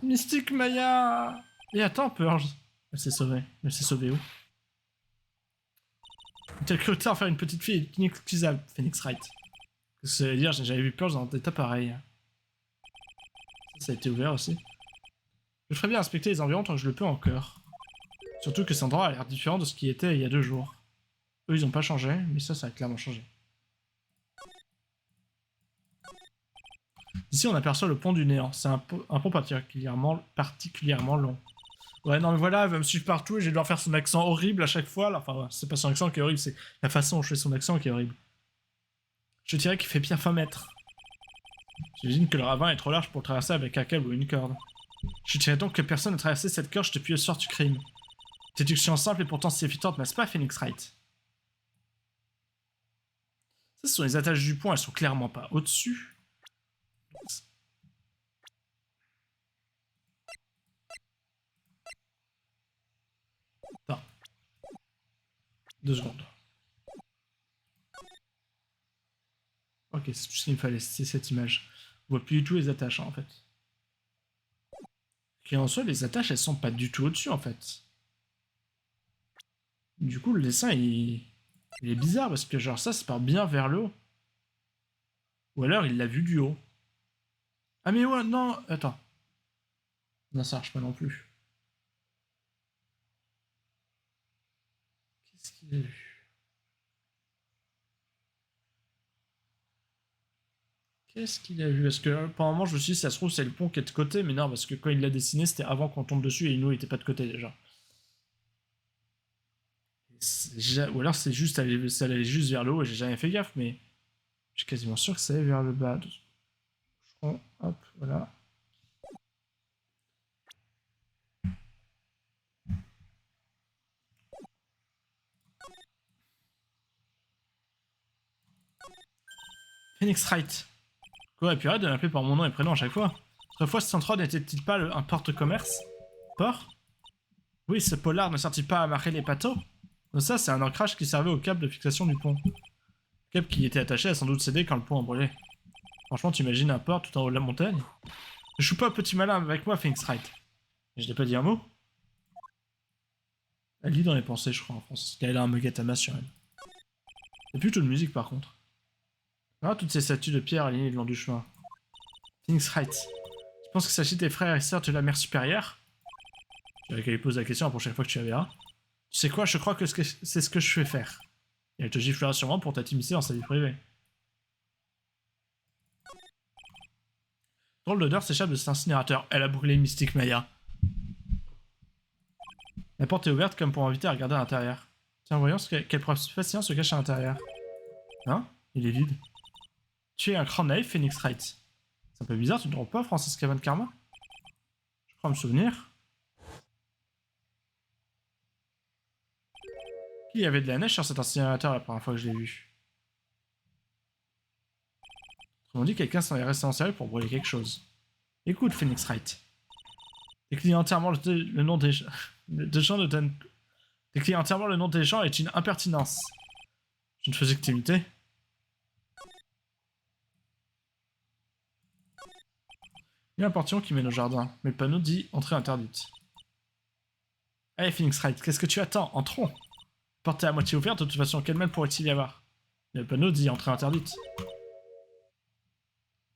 Mystique Maya... Et attends, Pearls. Elle s'est sauvée. Elle s'est sauvée où? T'as cru en faire une petite fille inexcusable, Phoenix Wright. Qu'est-ce que ça veut dire? J'avais vu Pearls dans un état pareil. Ça a été ouvert aussi. Je ferais bien inspecter les environs tant que je le peux encore. Surtout que cet endroit a l'air différent de ce qui était il y a 2 jours. Eux, ils ont pas changé, mais ça a clairement changé. Ici, on aperçoit le pont du Néant. C'est un pont particulièrement long. Ouais, non, mais voilà, elle va me suivre partout et je vais devoir faire son accent horrible à chaque fois. Là. Enfin, c'est pas son accent qui est horrible, c'est la façon dont je fais son accent qui est horrible. Je dirais qu'il fait bien 20 mètres. J'imagine que le ravin est trop large pour traverser avec un câble ou une corde. Je dirais donc que personne n'a traversé cette gorge depuis le soir du crime. Déduction simple et pourtant si évidente, n'est-ce pas, Phoenix Wright? Ça, ce sont les attaches du pont, elles sont clairement pas au-dessus. Attends. 2 secondes. Ok, c'est tout ce qu'il me fallait, c'est cette image. On voit plus du tout les attaches, hein, en fait. Et en soi, les attaches, elles sont pas du tout au-dessus, en fait. Du coup, le dessin, il est bizarre parce que genre ça part bien vers le haut. Ou alors il l'a vu du haut. Ah mais ouais, non, attends. Non, ça marche pas non plus. Qu'est-ce qu'il a vu? Qu'est-ce qu'il a vu? Parce que pendant un moment, je me suis dit, ça se trouve, c'est le pont qui est de côté, mais non, parce que quand il l'a dessiné, c'était avant qu'on tombe dessus et nous, il était pas de côté déjà. Ou alors c'est juste, ça allait juste vers le haut et j'ai jamais fait gaffe, mais je suis quasiment sûr que ça allait vers le bas. Hop, voilà. Phoenix Wright. Quoi, et puis arrête de m'appeler par mon nom et prénom à chaque fois. Autrefois, ce centre n'était-il pas un porte-commerce? Port? Oui, ce polar ne sert-il pas à amarrer les bateaux? Ça, c'est un ancrage qui servait au câble de fixation du pont. Le câble qui était attaché a sans doute cédé quand le pont a brûlé. Franchement, t'imagines un port tout en haut de la montagne? Je suis pas petit malin avec moi, Phoenix Wright. Je t'ai pas dit un mot? Elle lit dans les pensées, je crois, en France. Elle a un Megatama sur elle. Et plutôt de musique, par contre. Ah, toutes ces statues de pierre alignées le long du chemin. Phoenix Wright. Tu penses qu'il s'agit des frères et sœurs de la mère supérieure? Tu vas qu'elle lui pose la question la prochaine fois que tu la verras. Tu sais quoi, je crois que c'est ce que je vais faire. Et elle te giflera sûrement pour t'intimider dans sa vie privée. Drôle d'odeur s'échappe de cet incinérateur. Elle a brûlé Mystique Maya. La porte est ouverte comme pour inviter à regarder à l'intérieur. Tiens, voyons quel fascinant se cache à l'intérieur. Hein? Il est vide. Tu es un grand naïf, Phoenix Wright. C'est un peu bizarre, tu ne trouves pas, Francisca Van Karma? Je crois me souvenir. Il y avait de la neige sur cet incinérateur la première fois que je l'ai vu. Autrement dit, quelqu'un s'en est resté en sérieux pour brûler quelque chose. Écoute, Phoenix Wright. Décliner entièrement le nom des gens Décliner entièrement le nom des gens est une impertinence. Je ne faisais que t'imiter. Il y a un portillon qui mène au jardin, mais le panneau dit entrée interdite. Allez, Phoenix Wright, qu'est-ce que tu attends? Entrons. Porte est à moitié ouverte, de toute façon, quel mal pourrait-il y avoir? Le panneau dit entrée interdite.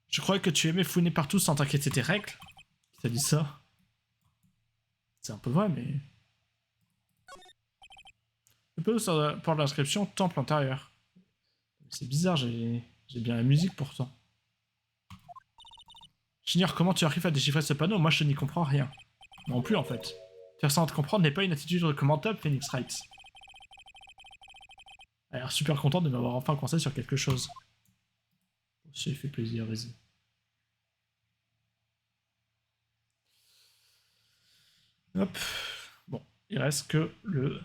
Je croyais que tu aimais fouiner partout sans t'inquiéter tes règles. Qui t'a dit ça? C'est un peu vrai, mais... Le panneau porte l'inscription temple intérieur. C'est bizarre, j'ai bien la musique pourtant. J'ignore comment tu arrives à déchiffrer ce panneau, moi je n'y comprends rien. Non plus en fait. Faire sans te comprendre n'est pas une attitude recommandable, Phoenix Wright. Elle a l'air super contente de m'avoir enfin conseillé sur quelque chose. Ça lui fait plaisir, vas-y. Hop. Bon, il reste que le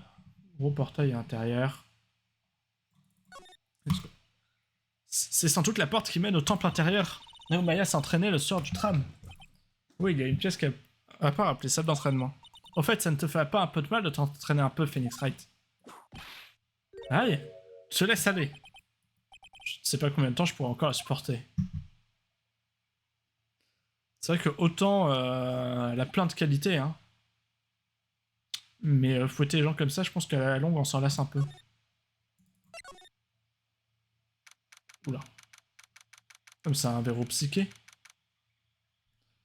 gros portail intérieur. C'est sans doute la porte qui mène au temple intérieur. Naomaya s'est entraîné le soir du tram. Oui, il y a une pièce qu'elle a pas appelée salle d'entraînement. Au fait, ça ne te fait pas un peu de mal de t'entraîner un peu, Phoenix Wright? Aïe, te laisse aller. Je ne sais pas combien de temps je pourrais encore la supporter. C'est vrai que autant elle a plein de qualités, hein. Mais fouetter les gens comme ça, je pense qu'à la longue, on s'en lasse un peu. Oula. Comme ça, un verrou psyché.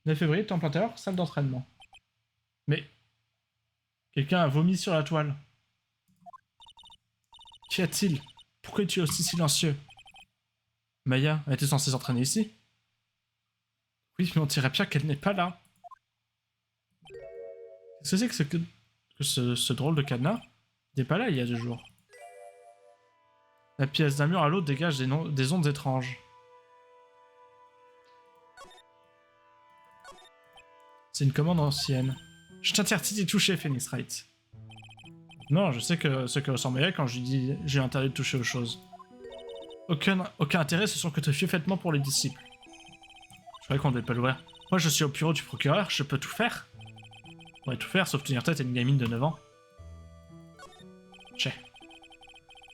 9 février, temple intérieur, salle d'entraînement. Mais... quelqu'un a vomi sur la toile. Qu'y a-t-il? Pourquoi tu es aussi silencieux? Maya, elle était censée s'entraîner ici? Oui, mais on dirait bien qu'elle n'est pas là. Qu'est-ce que c'est que ce drôle de cadenas? Il n'est pas là il y a 2 jours. La pièce d'un mur à l'autre dégage des ondes étranges. C'est une commande ancienne. Je t'interdis d'y toucher, Phoenix Wright. Non, je sais que ce que ressent Maya quand je lui dis j'ai interdit de toucher aux choses. Aucun intérêt, ce sont que de fiers fêtements pour les disciples. Je croyais qu'on devait pas l'ouvrir. Moi, je suis au bureau du procureur, je peux tout faire. Je pourrais tout faire, sauf tenir tête à une gamine de 9 ans. Tchè.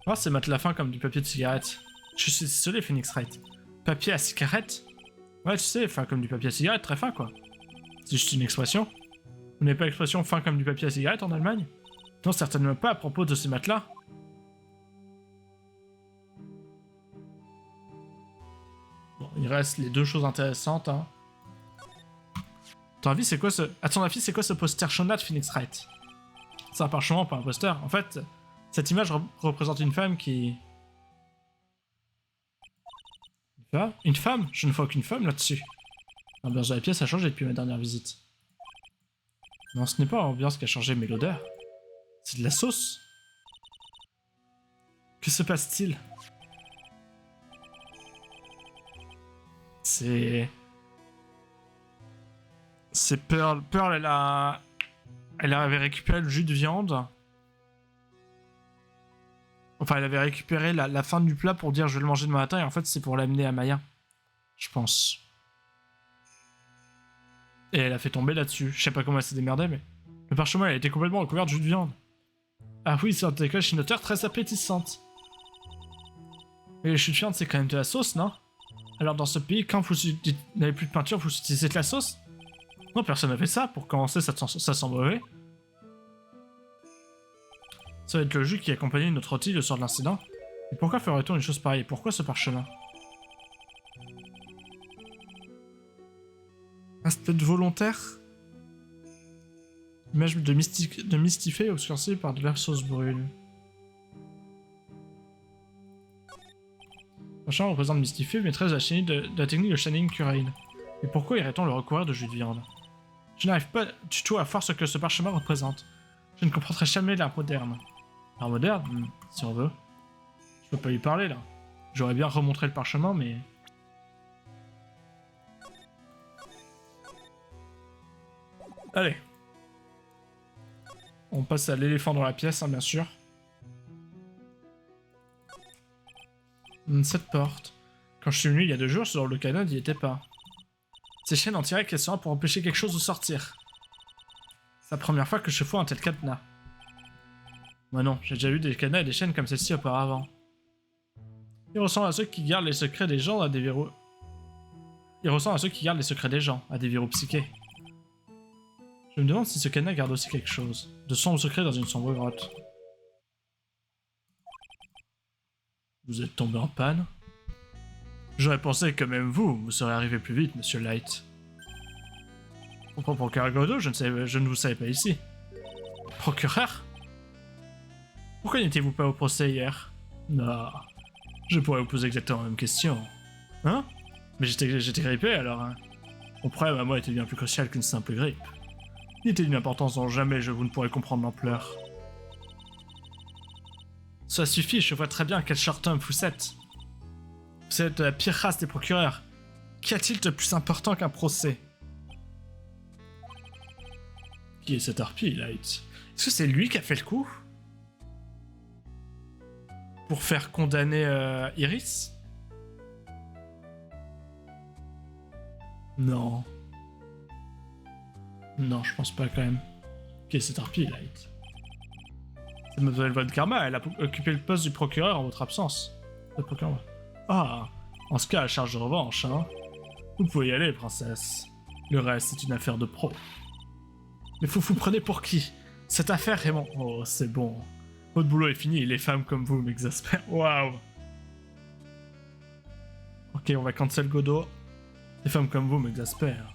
Oh, c'est mettre la fin comme du papier de cigarette. Je suis désolé, Phoenix Wright. Papier à cigarette? Ouais, tu sais, fin comme du papier à cigarette, très fin, quoi. C'est juste une expression. Vous n'avez pas l'expression fin comme du papier à cigarette en Allemagne? Non, certainement pas à propos de ces matelas. Bon, il reste les deux choses intéressantes, hein. À ton avis, c'est quoi ce poster Shona de Phoenix Wright? C'est un parchemin, pas un poster. En fait, cette image représente une femme qui... Une femme? Je ne vois aucune femme là-dessus. L'ambiance de la pièce a changé depuis ma dernière visite. Non, ce n'est pas l'ambiance qui a changé, mais l'odeur. C'est de la sauce. Que se passe-t-il? C'est Pearl. Pearl, elle avait récupéré le jus de viande. Enfin, elle avait récupéré la fin du plat pour dire je vais le manger demain matin, et en fait, c'est pour l'amener à Maya. Je pense. Et elle a fait tomber là-dessus. Je sais pas comment elle s'est démerdée, mais... Le parchemin, elle a été complètement recouvert de jus de viande. Ah oui, c'est une cloche une odeur très appétissante. Et les jus de viande, c'est quand même de la sauce, non? Alors, dans ce pays, quand vous n'avez plus de peinture, vous utilisez de la sauce? Non, personne n'a fait ça. Pour commencer, ça sent mauvais. Ça va être le jus qui accompagnait notre rôti le soir de l'incident. Et pourquoi ferait-on une chose pareille? Pourquoi ce parchemin? Ah, c'est peut-être volontaire? Image de mystifier obscurcie par de la sauce brûle. Le parchemin représente mystifier, maîtresse de la technique de Shining Curine. Et pourquoi irait-on le recouvrir de jus de viande? Je n'arrive pas du tout à voir ce que ce parchemin représente. Je ne comprendrai jamais l'art moderne. L'art moderne, si on veut. Je peux pas lui parler là. J'aurais bien remontré le parchemin, mais... Allez. On passe à l'éléphant dans la pièce, hein, bien sûr. Cette porte. Quand je suis venu il y a 2 jours, sur le canal, il n'y était pas. Ces chaînes en tiraient qu'elles sera pour empêcher quelque chose de sortir. C'est la première fois que je fous un tel cadenas. Moi non, j'ai déjà vu des cadenas et des chaînes comme celle-ci auparavant. Il ressemble à ceux qui gardent les secrets des gens à des verrous... Il ressemble à ceux qui gardent les secrets des gens, à des verrous psychés. Je me demande si ce cadenas garde aussi quelque chose. De sombres secrets dans une sombre grotte. Vous êtes tombé en panne? J'aurais pensé que même vous seriez arrivé plus vite, monsieur Light. Pour procureur Godot, je ne vous savais pas ici. Procureur? Pourquoi n'étiez-vous pas au procès hier? Non. Je pourrais vous poser exactement la même question. Hein? Mais j'étais grippé alors, hein. Mon problème à moi était bien plus crucial qu'une simple grippe. Il était d'une importance dont jamais vous ne pourrez comprendre l'ampleur. Ça suffit, je vois très bien quel short homme vous êtes. Vous êtes de la pire race des procureurs. Qu'y a-t-il de plus important qu'un procès? Qui est cette harpie, Light? Est-ce que c'est lui qui a fait le coup? Pour faire condamner Iris? Non. Non, je pense pas quand même. Qui est cette harpie, Light? C'est Mademoiselle Von Karma, elle a occupé le poste du procureur en votre absence. Le procureur. Ah, en ce cas, à charge de revanche, hein. Vous pouvez y aller, princesse. Le reste, c'est une affaire de pro. Mais vous prenez pour qui? Cette affaire est mon... Oh, c'est bon. Votre boulot est fini et les femmes comme vous m'exaspèrent. Waouh. Ok, on va cancel Godot. Les femmes comme vous m'exaspèrent.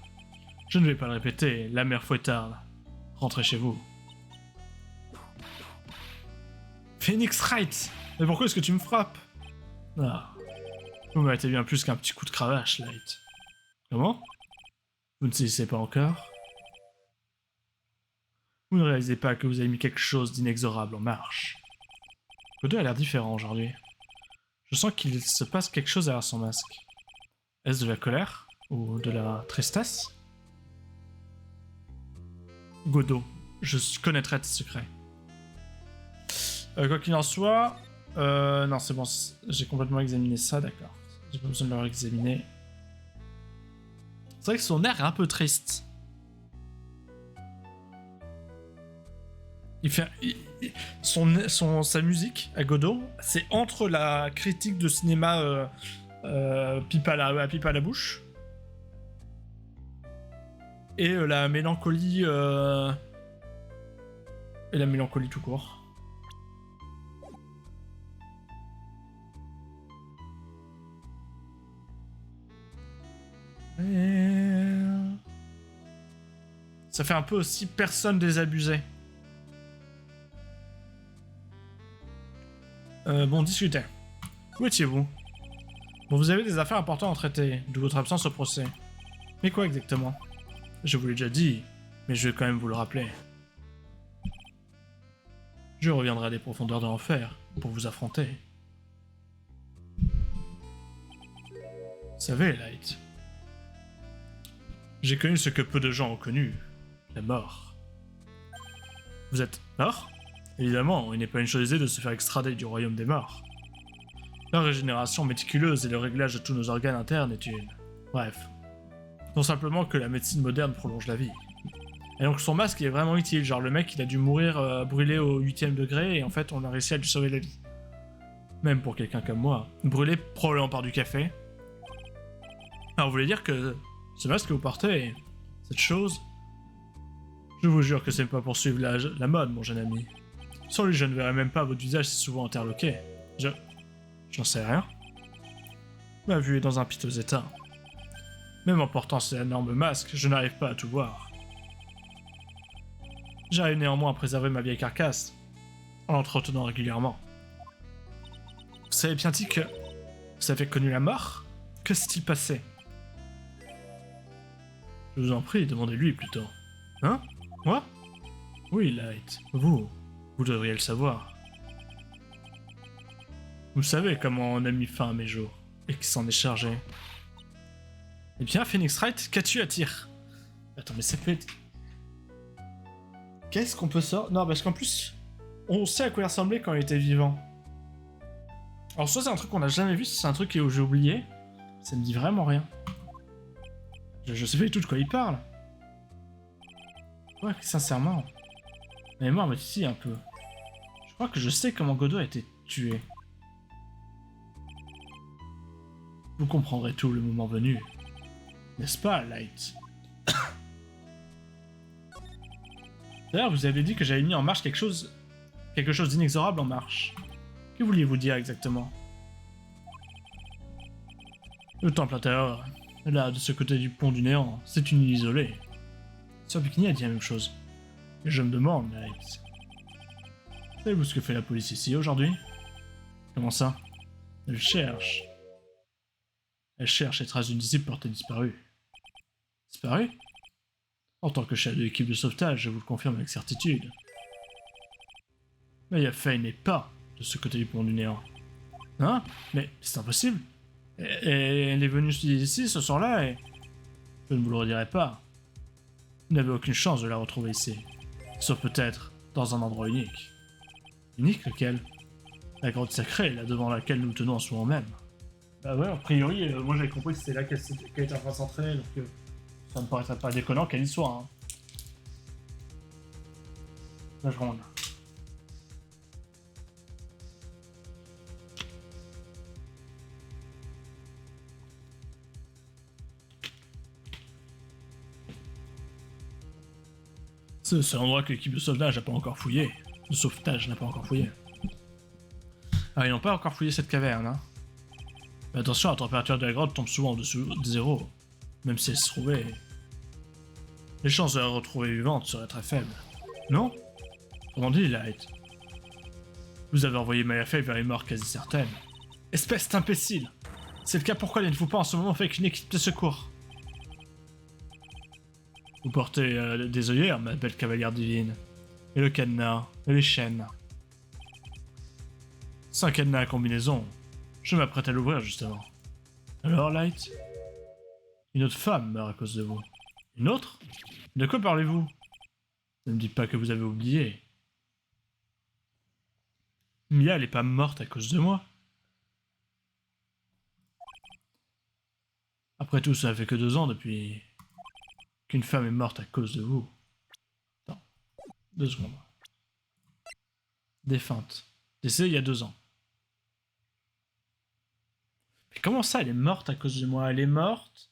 Je ne vais pas le répéter, la mère fouettarde. Rentrez chez vous. Phoenix Wright! Mais pourquoi est-ce que tu me frappes? Ah. Vous m'avez bien plus qu'un petit coup de cravache, Light. Comment? Vous ne saisissez pas encore? Vous ne réalisez pas que vous avez mis quelque chose d'inexorable en marche. Godot a l'air différent aujourd'hui. Je sens qu'il se passe quelque chose derrière son masque. Est-ce de la colère? Ou de la tristesse? Godot, je connaîtrai tes secrets. Quoi qu'il en soit... non, c'est bon, j'ai complètement examiné ça, d'accord. J'ai pas besoin de le réexaminer. C'est vrai que son air est un peu triste. Il fait... sa musique, à Godot, c'est entre la critique de cinéma pipe à la bouche et la mélancolie Et la mélancolie tout court. Ça fait un peu aussi personne désabusé. Bon, discutez. Où étiez-vous? Bon, vous avez des affaires importantes à traiter, d'où votre absence au procès. Mais quoi exactement? Je vous l'ai déjà dit, mais je vais quand même vous le rappeler. Je reviendrai à des profondeurs de l'enfer pour vous affronter. Vous savez, Light, j'ai connu ce que peu de gens ont connu, la mort. Vous êtes mort? Évidemment, il n'est pas une chose aisée de se faire extrader du royaume des morts. La régénération méticuleuse et le réglage de tous nos organes internes est une... Bref. Non simplement que la médecine moderne prolonge la vie. Et donc son masque est vraiment utile, genre le mec il a dû mourir brûlé au 8ème degré et en fait on a réussi à lui sauver la vie. Même pour quelqu'un comme moi. Brûlé probablement par du café. Alors vous voulez dire que ce masque que vous portez, cette chose... Je vous jure que c'est pas pour suivre la mode, mon jeune ami. Sans lui, je ne verrai même pas votre visage si souvent interloqué. J'en sais rien. Ma vue est dans un piteux état. Même en portant cet énorme masque, je n'arrive pas à tout voir. J'arrive néanmoins à préserver ma vieille carcasse, en l'entretenant régulièrement. Vous savez bien dit que vous avez connu la mort? Que s'est-il passé? Je vous en prie, demandez-lui plutôt. Hein? Moi? Oui, Light. Vous devriez le savoir. Vous savez comment on a mis fin à mes jours, et qui s'en est chargé. Eh bien, Phoenix Wright, qu'as-tu à dire? Attends, mais ça peut être... Qu'est-ce qu'on peut sortir? Non, parce qu'en plus, on sait à quoi il ressemblait quand il était vivant. Alors soit c'est un truc qu'on n'a jamais vu, soit c'est un truc que j'ai oublié. Ça me dit vraiment rien. Je sais pas du tout de quoi il parle. Ouais, sincèrement. Mais moi, ici un peu. Je crois que je sais comment Godot a été tué. Vous comprendrez tout le moment venu. N'est-ce pas, Light? D'ailleurs, vous avez dit que j'avais mis en marche quelque chose d'inexorable en marche. Que vouliez-vous dire exactement? Le temple intérieur, là, de ce côté du pont du néant, c'est une île isolée. Sir Bikini a dit la même chose. Et je me demande, Light... Savez-vous ce que fait la police ici aujourd'hui? Comment ça? Elle cherche les traces d'une disciple portée disparue. Disparue? En tant que chef de l'équipe de sauvetage, je vous le confirme avec certitude. Mais Faye n'est pas de ce côté du pont du néant. Hein? Mais c'est impossible. Et elle est venue ici ce soir-là et... Je ne vous le redirai pas. Vous n'avez aucune chance de la retrouver ici. Sauf peut-être dans un endroit unique. Unique lequel? La grotte sacrée, là devant laquelle nous tenons en ce moment même. Bah ouais, a priori, moi j'avais compris que c'était là qu'elle était en train de s'entraîner, donc ça me paraîtrait pas déconnant qu'elle y soit. Hein. Là je ronde. C'est l'endroit que l'équipe de sauvetage n'a pas encore fouillé. De sauvetage n'a pas encore fouillé. Ah, ils n'ont pas encore fouillé cette caverne, hein. Mais attention, la température de la grotte tombe souvent en dessous de 0. Même si elle se trouvait... Les chances de la retrouver vivante seraient très faibles. Non? Comment dit, Light? Vous avez envoyé Faye vers les morts quasi certaines. Espèce d'imbécile! C'est le cas pourquoi n'êtes-vous pas en ce moment avec une équipe de secours? Vous portez des œillères, ma belle cavalière divine. Et le cadenas, et les chaînes. C'est un cadenas à combinaison. Je m'apprête à l'ouvrir, justement. Alors, Light? Une autre femme meurt à cause de vous. Une autre? De quoi parlez-vous? Ne me dites pas que vous avez oublié. Mia, elle est pas morte à cause de moi. Après tout, ça fait que 2 ans depuis qu'une femme est morte à cause de vous. Attends, 2 secondes. Défunte. Décédée il y a 2 ans. Mais comment ça, elle est morte à cause de moi? Elle est morte.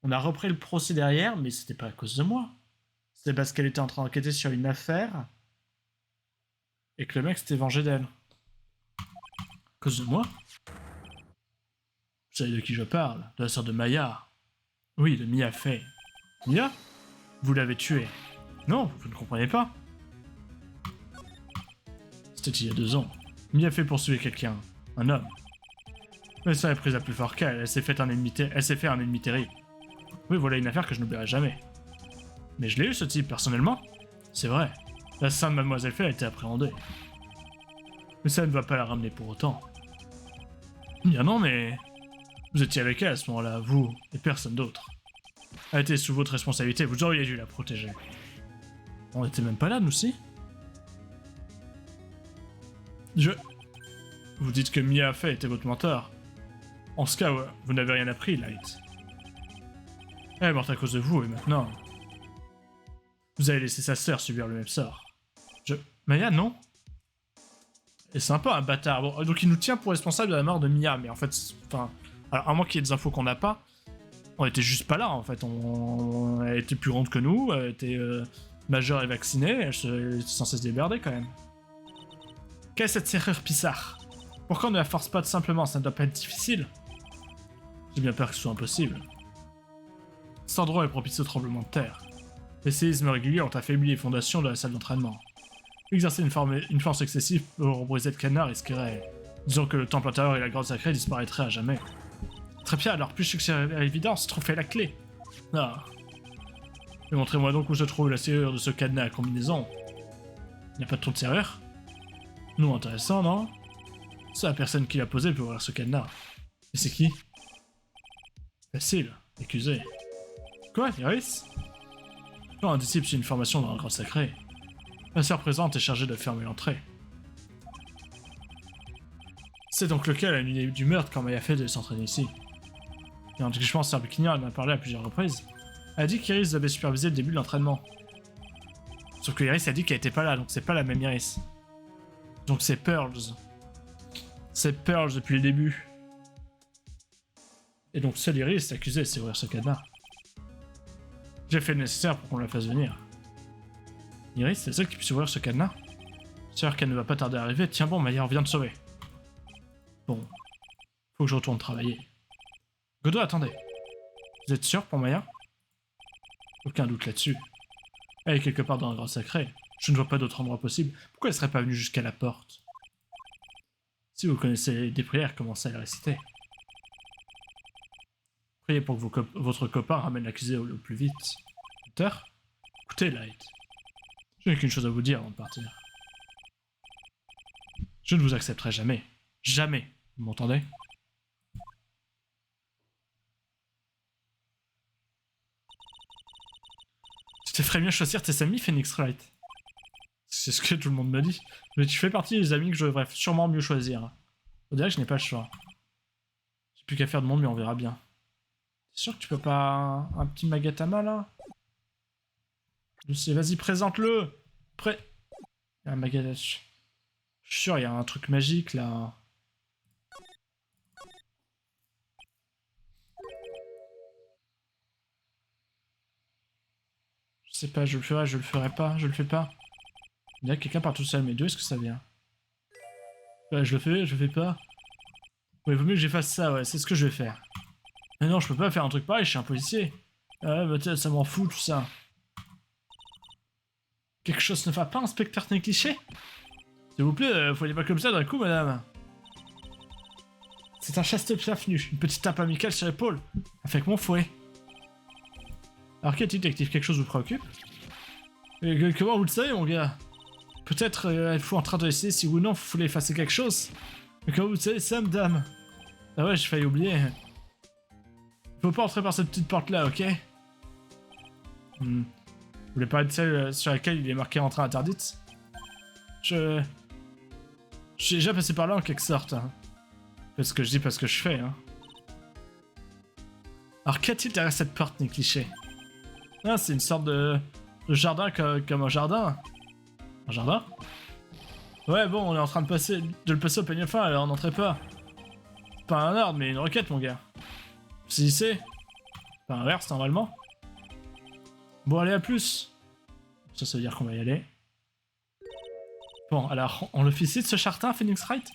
On a repris le procès derrière, mais c'était pas à cause de moi. C'était parce qu'elle était en train d'enquêter sur une affaire Et que le mec s'était vengé d'elle. À cause de moi? Vous savez de qui je parle? De la sœur de Maya. Oui, de Mia Fey. Mia? Vous l'avez tuée. Non, vous ne comprenez pas. C'était il y a 2 ans. Mia Fey poursuivait quelqu'un. Un homme. Mais ça est prise à plus fort qu'elle. Elle s'est fait un ennemi terrible. Oui, voilà une affaire que je n'oublierai jamais. Mais je l'ai eu ce type, personnellement. C'est vrai. L'assassin de Mademoiselle Fey a été appréhendé. Mais ça ne va pas la ramener pour autant. Bien non, mais... Vous étiez avec elle à ce moment-là, vous, et personne d'autre. Elle était sous votre responsabilité, vous auriez dû la protéger. On n'était même pas là, nous, si? Vous dites que Mia Fey était votre mentor. En ce cas, vous n'avez rien appris, Light. Elle est morte à cause de vous, et maintenant... Vous avez laissé sa sœur subir le même sort. Maya, non? Et c'est un peu un bâtard. Bon, donc il nous tient pour responsable de la mort de Mia, mais en fait... Enfin... Alors, à moins qu'il y ait des infos qu'on n'a pas, on était juste pas là, en fait. Elle était plus grande que nous, elle était majeure et vaccinée, elle était censée se démerder, quand même. Quelle est cette serrure bizarre? Pourquoi on ne la force pas tout simplement? Ça ne doit pas être difficile. J'ai bien peur que ce soit impossible. Cet endroit est propice au tremblement de terre. Les séismes réguliers ont affaibli les fondations de la salle d'entraînement. Exercer une force excessive pour briser le cadenas risquerait... Disons que le temple intérieur et la grotte sacrée disparaîtraient à jamais. Très bien, alors plus je suggère à l'évidence, trouvez la clé. Ah. Et montrez-moi donc où se trouve la serrure de ce cadenas à combinaison. Il n'y a pas de trou de serrure? Non, intéressant, non? C'est la personne qui l'a posé pour ouvrir ce cadenas. Et c'est qui? Facile, accusé. Quoi, Iris? Quand un disciple suit une formation dans la grotte sacrée, la sœur présente est chargée de fermer l'entrée. C'est donc lequel a une idée du meurtre quand Maya Fey de s'entraîner ici. Et en je pense que Kinya en a parlé à plusieurs reprises. Elle a dit qu'Iris avait supervisé le début de l'entraînement. Sauf que Iris a dit qu'elle était pas là, donc c'est pas la même Iris. Donc c'est Pearls. C'est Pearls depuis le début. Et donc seul Iris est accusé, c'est ouvrir ce cadenas. J'ai fait le nécessaire pour qu'on la fasse venir. Iris, c'est celle qui puisse ouvrir ce cadenas. C'est sûr qu'elle ne va pas tarder à arriver. Tiens bon, Maya revient de sauver. Bon. Faut que je retourne travailler. Godot, attendez. Vous êtes sûr pour Maya? Aucun doute là-dessus. Elle est quelque part dans la grotte sacrée. Je ne vois pas d'autre endroit possible. Pourquoi elle serait pas venue jusqu'à la porte? Si vous connaissez des prières, commencez à les réciter. Priez pour que votre copain ramène l'accusé au plus vite. Hunter? Écoutez, Light. Je n'ai qu'une chose à vous dire avant de partir. Je ne vous accepterai jamais. Jamais. Vous m'entendez? Tu te ferais mieux choisir tes amis, Phoenix Wright. C'est ce que tout le monde me dit. Mais tu fais partie des amis que je devrais sûrement mieux choisir. On dirait que je n'ai pas le choix. J'ai plus qu'à faire de mon mieux, on verra bien. T'es sûr que tu peux pas... Un petit Magatama, là? Je sais, vas-y, présente-le. Il y a un Magatama. Je suis sûr, il y a un truc magique, là. Je sais pas, je le ferai, je le ferai pas, je le fais pas. Il y a quelqu'un part tout seul, mais d'où est-ce que ça vient? Ouais, je le fais pas. Ouais, il vaut mieux que j'efface ça, ouais, c'est ce que je vais faire. Mais non, je peux pas faire un truc pareil, je suis un policier. Ah ouais, bah ça m'en fout tout ça. Quelque chose ne va pas, inspecteur cliché? S'il vous plaît, faut aller pas comme ça d'un coup, madame. C'est un chaste bienvenu, une petite tape amicale sur l'épaule, avec mon fouet. Alors quel détective, quelque chose vous préoccupe? Comment vous le savez, mon gars? Peut-être êtes-vous en train de essayer si ou non vous voulez effacer quelque chose? Mais comment vous le savez ça, madame? Ah ouais, j'ai failli oublier. Faut pas entrer par cette petite porte-là, ok? Vous voulez parler de celle sur laquelle il est marqué entrée interdite? J'ai déjà passé par là en quelque sorte. Hein. Faites ce que je dis, pas ce que je fais. Hein. Alors qu'y a-t-il derrière cette porte, ni cliché? Ah, c'est une sorte de jardin comme un jardin. Un jardin? Ouais, bon, on est en train de le passer au peigne fin, alors n'entrez pas. Pas un ordre, mais une requête, mon gars. Si c'est. Pas inverse, normalement. Bon, allez, à plus. Ça veut dire qu'on va y aller. Bon, alors, on le félicite ce chartin, Phoenix Wright?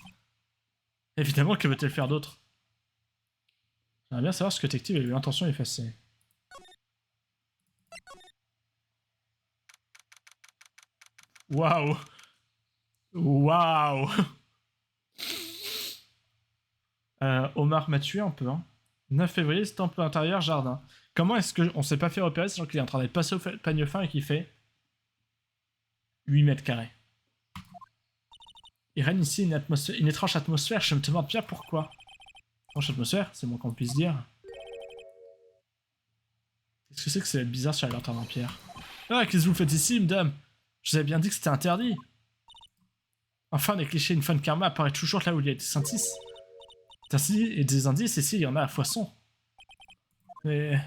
Évidemment, que veut-elle faire d'autre? J'aimerais bien savoir ce que Tective a eu l'intention d'effacer. Waouh! Waouh! Omar m'a tué un peu, hein. 9 février, temple intérieur, jardin. Comment est-ce qu'on s'est pas fait repérer sachant qu'il est en train d'être passé au pagne fin et qu'il fait 8 mètres carrés? Il règne ici une étrange atmosphère, je me demande bien pourquoi. Étrange atmosphère, c'est moins qu'on puisse dire. Qu'est-ce que c'est cette bizarre sur la lanterne en pierre? Ah, qu'est-ce que vous faites ici, madame? Je vous avais bien dit que c'était interdit. Enfin, des clichés, une fun karma apparaît toujours là où il y a des indices. Et des indices, ici, il y en a à foison. Mais...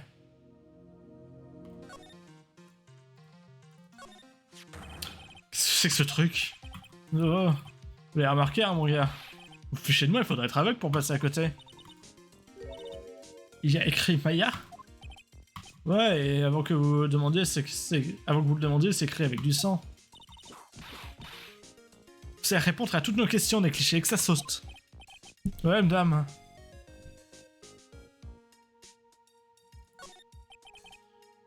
qu'est-ce que c'est que ce truc? Oh, vous l'avez remarqué, hein, mon gars? Vous fichez de moi, il faudrait être aveugle pour passer à côté. Il y a écrit Maya? Ouais, et avant que vous le demandiez, c'est écrit avec du sang. Vous allez répondre à toutes nos questions, des clichés, que ça saute. Ouais, madame.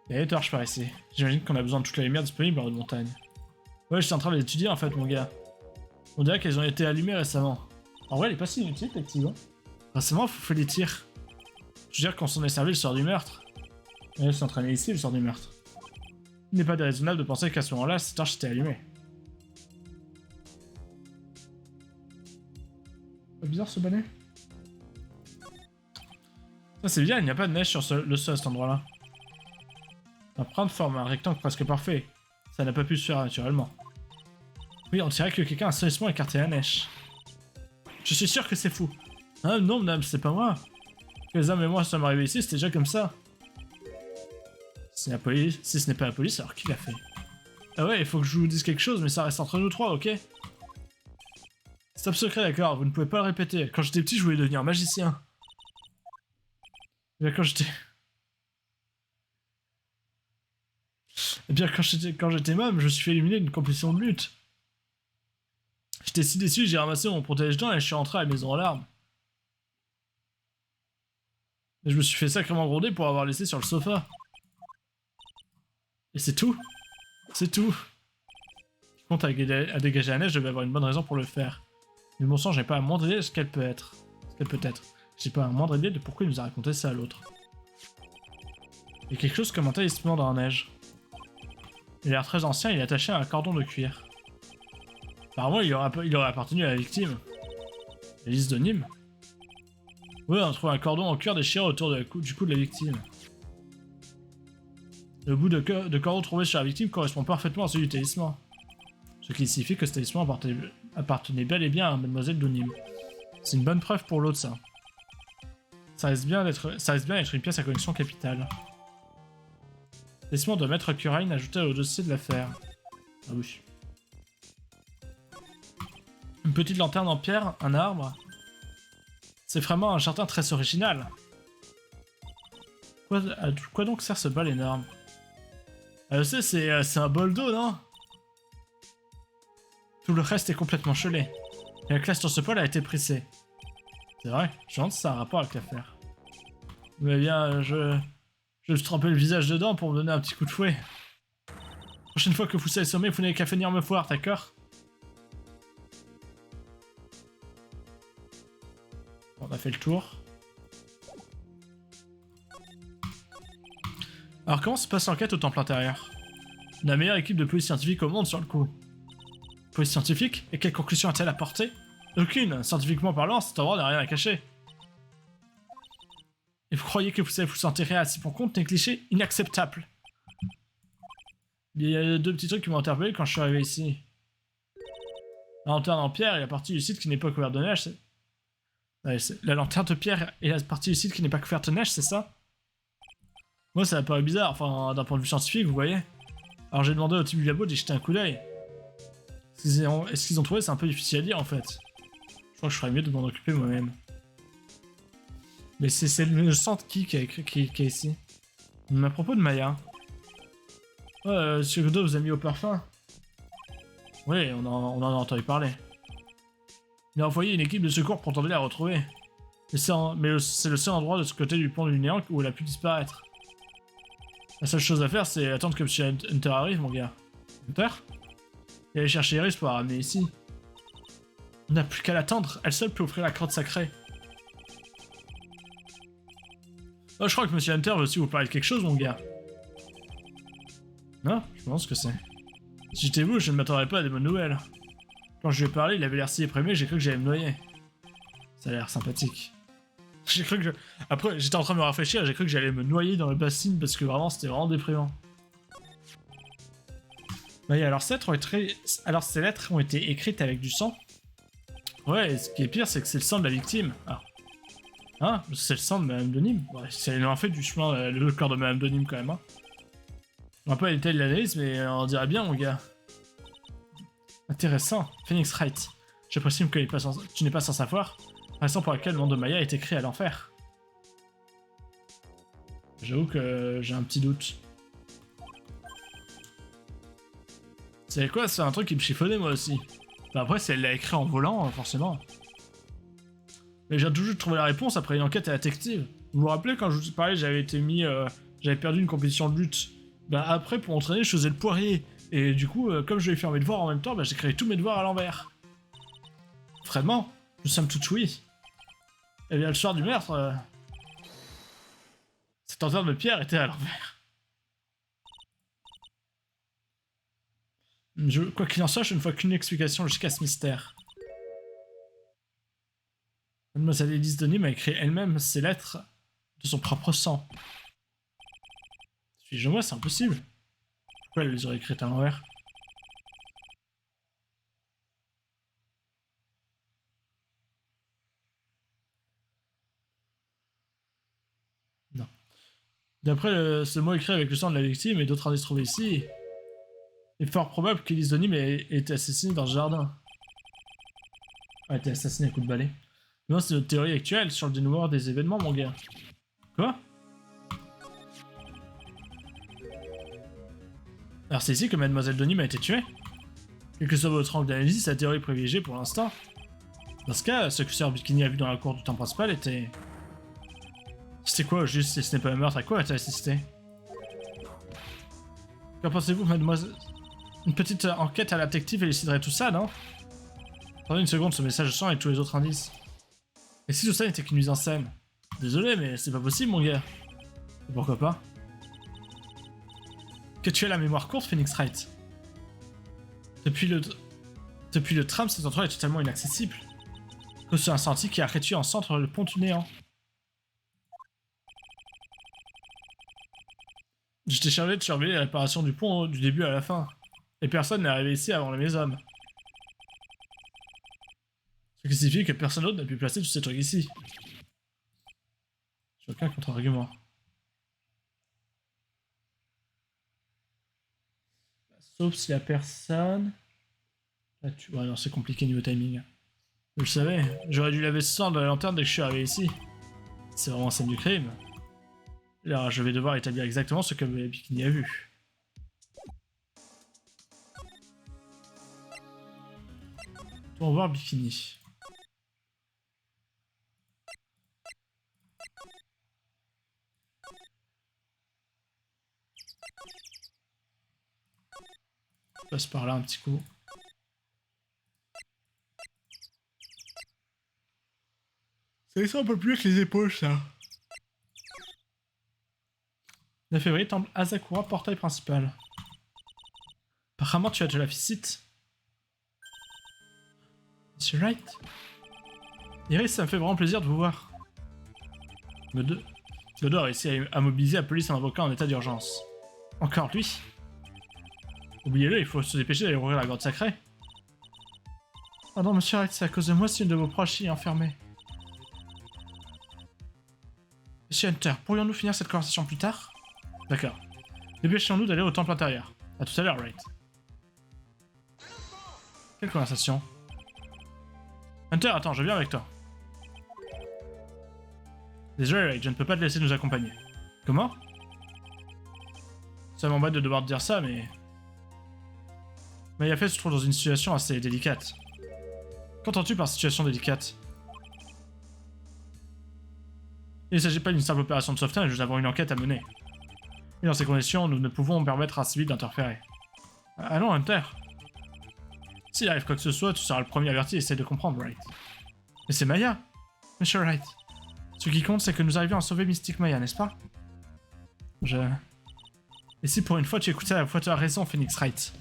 Il y a des torches par ici. J'imagine qu'on a besoin de toute la lumière disponible en haute montagne. Ouais, je suis en train de l'étudier en fait, mon gars. On dirait qu'elles ont été allumées récemment. En vrai, elle est pas si inutile, effectivement. Récemment, faut faire des tirs. Je veux dire qu'on s'en est servi le soir du meurtre. Ouais, c'est entraîné ici le soir du meurtre. Il n'est pas déraisonnable de penser qu'à ce moment-là, cette torche était allumée. C'est bizarre ce bonnet. Ça c'est bien, il n'y a pas de neige sur le sol à cet endroit-là. L'empreinte forme un rectangle presque parfait. Ça n'a pas pu se faire naturellement. Oui, on dirait que quelqu'un a solidement écarté la neige. Je suis sûr que c'est fou. Ah non, madame, c'est pas moi. Que les hommes et moi sommes arrivés ici, c'était déjà comme ça. Si ce n'est pas la police, alors qui l'a fait? Ah ouais, il faut que je vous dise quelque chose, mais ça reste entre nous trois, ok? C'est top secret, d'accord, vous ne pouvez pas le répéter. Quand j'étais petit, je voulais devenir magicien. Et bien, quand j'étais môme, je me suis fait éliminer d'une compétition de lutte. J'étais si déçu, j'ai ramassé mon protège-dents et je suis rentré à la maison en larmes. Et je me suis fait sacrément gronder pour avoir laissé sur le sofa. Et c'est tout. C'est tout. Qui compte à dégager la neige, je vais avoir une bonne raison pour le faire. Mais bon sang, j'ai pas la moindre idée de ce qu'elle peut être. J'ai pas la moindre idée de pourquoi il nous a raconté ça à l'autre. Il y a quelque chose comme un talisman dans la neige. Il a l'air très ancien, il est attaché à un cordon de cuir. Apparemment, il aurait appartenu à la victime. La liste de Nîmes. Oui, on trouve un cordon en cuir déchiré autour du cou de la victime. Le bout de cordon trouvé sur la victime correspond parfaitement à celui du talisman. Ce qui signifie que ce talisman appartenait bel et bien à Mademoiselle Donim. C'est une bonne preuve pour l'autre, ça. Ça risque bien d'être une pièce à connexion capitale. Talisman de Maître Curaine ajouté au dossier de l'affaire. Ah oui. Une petite lanterne en pierre, un arbre. C'est vraiment un jardin très original. À quoi donc sert ce bol énorme? Je sais, c'est un bol d'eau, non? Tout le reste est complètement gelé. Et la classe sur ce bol a été pressée. C'est vrai, je me demande si ça a un rapport avec l'affaire. Mais bien, je vais juste tremper le visage dedans pour me donner un petit coup de fouet. Prochaine fois que vous serez sommé, vous n'avez qu'à venir me voir, d'accord? On a fait le tour. Alors comment se passe l'enquête au temple intérieur? La meilleure équipe de police scientifique au monde sur le coup. Police scientifique? Et quelle conclusion a-t-elle apporté? Aucune. Scientifiquement parlant, cet endroit n'a rien à cacher. Et vous croyez que vous savez vous enterrer assis pour compte? Négligé? Inacceptable. Il y a deux petits trucs qui m'ont interpellé quand je suis arrivé ici. La lanterne en pierre et la partie du site qui n'est pas couverte de neige, la lanterne de pierre et la partie du site qui n'est pas couverte de neige, c'est ça? Moi, ça paraît bizarre, enfin, d'un point de vue scientifique, vous voyez. Alors j'ai demandé au type du labo d'y jeter un coup d'œil. Est-ce qu'ils ont trouvé? C'est un peu difficile à dire, en fait. Je crois que je ferais mieux de m'en occuper moi-même. Mais c'est le centre qui est ici. Mais à propos de Maya. Ouais, Monsieur Godot vous a mis au parfum. Oui, on en a entendu parler. Il a envoyé une équipe de secours pour tenter de la retrouver. Mais c'est le seul endroit de ce côté du pont du néant où elle a pu disparaître. La seule chose à faire, c'est attendre que M. Hunter arrive, mon gars. Hunter? Et aller chercher Iris pour la ramener ici. On n'a plus qu'à l'attendre, elle seule peut offrir la crotte sacrée. Oh, je crois que M. Hunter veut aussi vous parler de quelque chose, mon gars. Non, je pense que c'est. Si j'étais vous, je ne m'attendrais pas à des bonnes nouvelles. Quand je lui ai parlé, il avait l'air si épreuvé, j'ai cru que j'allais me noyer. Ça a l'air sympathique. J'ai cru que Après, j'étais en train de me rafraîchir, j'ai cru que j'allais me noyer dans le bassin parce que vraiment, c'était vraiment déprimant. Oui, alors ces lettres ont été écrites avec du sang. Ouais, et ce qui est pire, c'est que c'est le sang de la victime. Ah. Hein? C'est le sang de Madame de Nîmes. Ouais, c'est en fait du chemin, le corps de Madame de Nîmes quand même. Hein. On va pas détailler l'analyse, mais on dirait bien, mon gars. Intéressant. Phoenix Wright. J'apprécie que tu n'es pas sans savoir. Raison pour laquelle le nom de Maya est écrit à l'enfer. J'avoue que j'ai un petit doute. Vous savez quoi? C'est un truc qui me chiffonnait moi aussi. Bah après, si elle l'a écrit en volant, forcément. Mais j'ai toujours trouvé la réponse après une enquête à la détective. Vous vous rappelez quand je vous parlais, j'avais été mis... j'avais perdu une compétition de lutte. Bah après, pour m'entraîner, je faisais le poirier. Et du coup, comme je vais faire mes devoirs en même temps, bah j'ai créé tous mes devoirs à l'envers. Vraiment? Nous sommes toutes oui. Et bien le soir du meurtre... Cette enterre de pierre était à l'envers. Quoi qu'il en soit, je ne vois qu'une explication jusqu'à ce mystère. Mademoiselle Elise Denis m'a écrit elle-même ces lettres de son propre sang. Suis-je moi, c'est impossible. Pourquoi elle les aurait écrites à l'envers? Non. D'après ce mot écrit avec le sang de la victime et d'autres indices trouvés ici, il est fort probable qu'Elise Denis ait été assassinée dans ce jardin. A été assassinée à coups de balai. Non, c'est notre théorie actuelle sur le dénouement des événements, mon gars. Quoi? Alors c'est ici que Mademoiselle Denim a été tuée? Quel que soit votre angle d'analyse, sa théorie privilégiée pour l'instant. Dans ce cas, ce que Sir Bikini a vu dans la cour du temple principal était... C'était quoi, juste, si ce n'est pas un meurtre, à quoi a-t-elle assisté? Qu'en pensez-vous, mademoiselle? Une petite enquête à la détective éluciderait tout ça, non? Attendez une seconde, ce message de sang et tous les autres indices. Et si tout ça n'était qu'une mise en scène? Désolé, mais c'est pas possible, mon gars. Et pourquoi pas? Que tu aies la mémoire courte, Phoenix Wright. Depuis le tram, cet endroit est totalement inaccessible. Que c'est un sentier qui a réduit en centre le pont du néant. J'étais chargé de surveiller la réparation du pont du début à la fin. Et personne n'est arrivé ici avant mes hommes. Ce qui signifie que personne d'autre n'a pu placer tous ces trucs ici. J'ai aucun contre-argument. Sauf s'il y a personne... Là, ouais, non, c'est compliqué niveau timing. Je le savais, j'aurais dû laver ce sang de la lanterne dès que je suis arrivé ici. C'est vraiment scène du crime. Alors je vais devoir établir exactement ce que Bikini a vu. On va voir Bikini. Je passe par là un petit coup. Ça descend un peu plus avec les épaules, ça. 9 février, temple Asakura, portail principal. Apparemment, tu as de la visite. Monsieur Wright? Iris, ça me fait vraiment plaisir de vous voir. Godot a réussi à mobiliser la police en invoquant un état d'urgence. Encore lui? Oubliez-le, il faut se dépêcher d'aller ouvrir la grotte sacrée. Oh non, monsieur Wright, c'est à cause de moi si une de vos proches y est enfermée. Monsieur Hunter, pourrions-nous finir cette conversation plus tard? D'accord. Dépêchons-nous d'aller au temple intérieur. A tout à l'heure, Wright. Quelle conversation? Hunter, attends, je viens avec toi. Désolé, Wright, je ne peux pas te laisser nous accompagner. Comment? Ça m'embête de devoir te dire ça, mais... Mayafet se trouve dans une situation assez délicate. Qu'entends-tu par situation délicate? Il ne s'agit pas d'une simple opération de sauvetage, nous avons une enquête à mener. Et dans ces conditions, nous ne pouvons permettre à un civil d'interférer. Allons, Hunter. S'il arrive quoi que ce soit, tu seras le premier averti et essaie de comprendre, Wright. Mais c'est Maya, Monsieur Wright. Ce qui compte, c'est que nous arrivions à sauver Mystique Maya, n'est-ce pas? Et si pour une fois tu écoutais la fois, tu as raison, Phoenix Wright.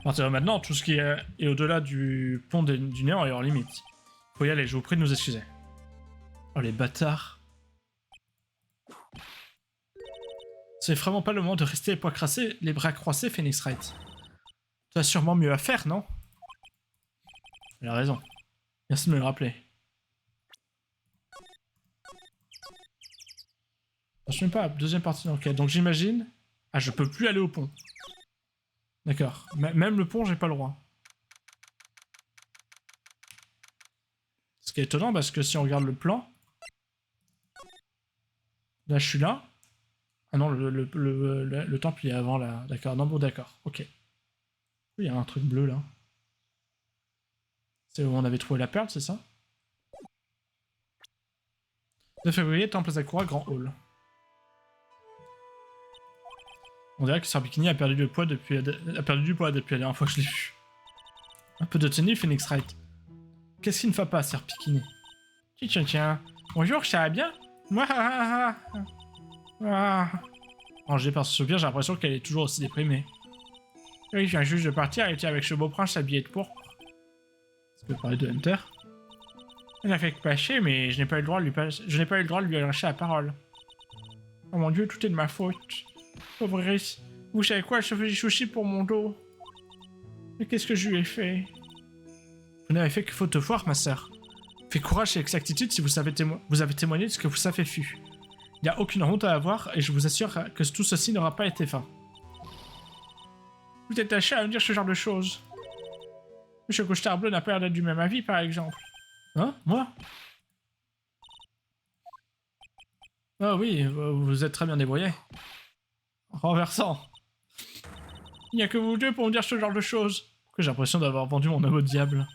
À partir de maintenant, tout ce qui est au-delà du pont du néant est hors limite. Faut y aller, je vous prie de nous excuser. Oh les bâtards. C'est vraiment pas le moment de rester les bras croisés, Phoenix Wright. Tu as sûrement mieux à faire, non? Elle a raison. Merci de me le rappeler. Je ne sais pas, deuxième partie d'enquête. Donc j'imagine... Ah, je peux plus aller au pont. D'accord. Même le pont, j'ai pas le droit. Ce qui est étonnant, parce que si on regarde le plan... Là, je suis là. Ah non, le temple, il est avant là. D'accord, non, bon, d'accord. Ok. Il y a un truc bleu, là. C'est où on avait trouvé la perle, c'est ça? 2 février, temple Sakura, grand hall. On dirait que Sir Bikini a perdu du poids depuis la dernière fois que je l'ai vu. Un peu de tenue, Phoenix Wright. Qu'est-ce qui ne va pas, Sir Bikini? Tiens. Bonjour, ça va bien? Rangée par ce soupir, j'ai l'impression qu'elle est toujours aussi déprimée. Oui, je viens juste de partir, elle était avec ce beau prince habillé de pourpre. Est-ce que vous parlez de Hunter? Elle a fait que passer, mais je n'ai pas eu le droit de lui lâcher la parole. Oh mon dieu, tout est de ma faute. Pauvre Iris, vous savez quoi, elle se fait des soucis pour mon dos. Mais qu'est-ce que je lui ai fait? Vous n'avez fait que faute de voir, ma sœur. Faites courage et exactitude si vous avez témoigné de ce que vous savez fut. Il n'y a aucune honte à avoir et je vous assure que tout ceci n'aura pas été vain. Vous êtes lâché à me dire ce genre de choses. Monsieur Costard Bleu n'a pas l'air d'être du même avis, par exemple. Hein? Moi? Ah oui, vous êtes très bien débrouillé. Renversant. Il n'y a que vous deux pour me dire ce genre de choses. Pourquoi j'ai l'impression d'avoir vendu mon âme au diable?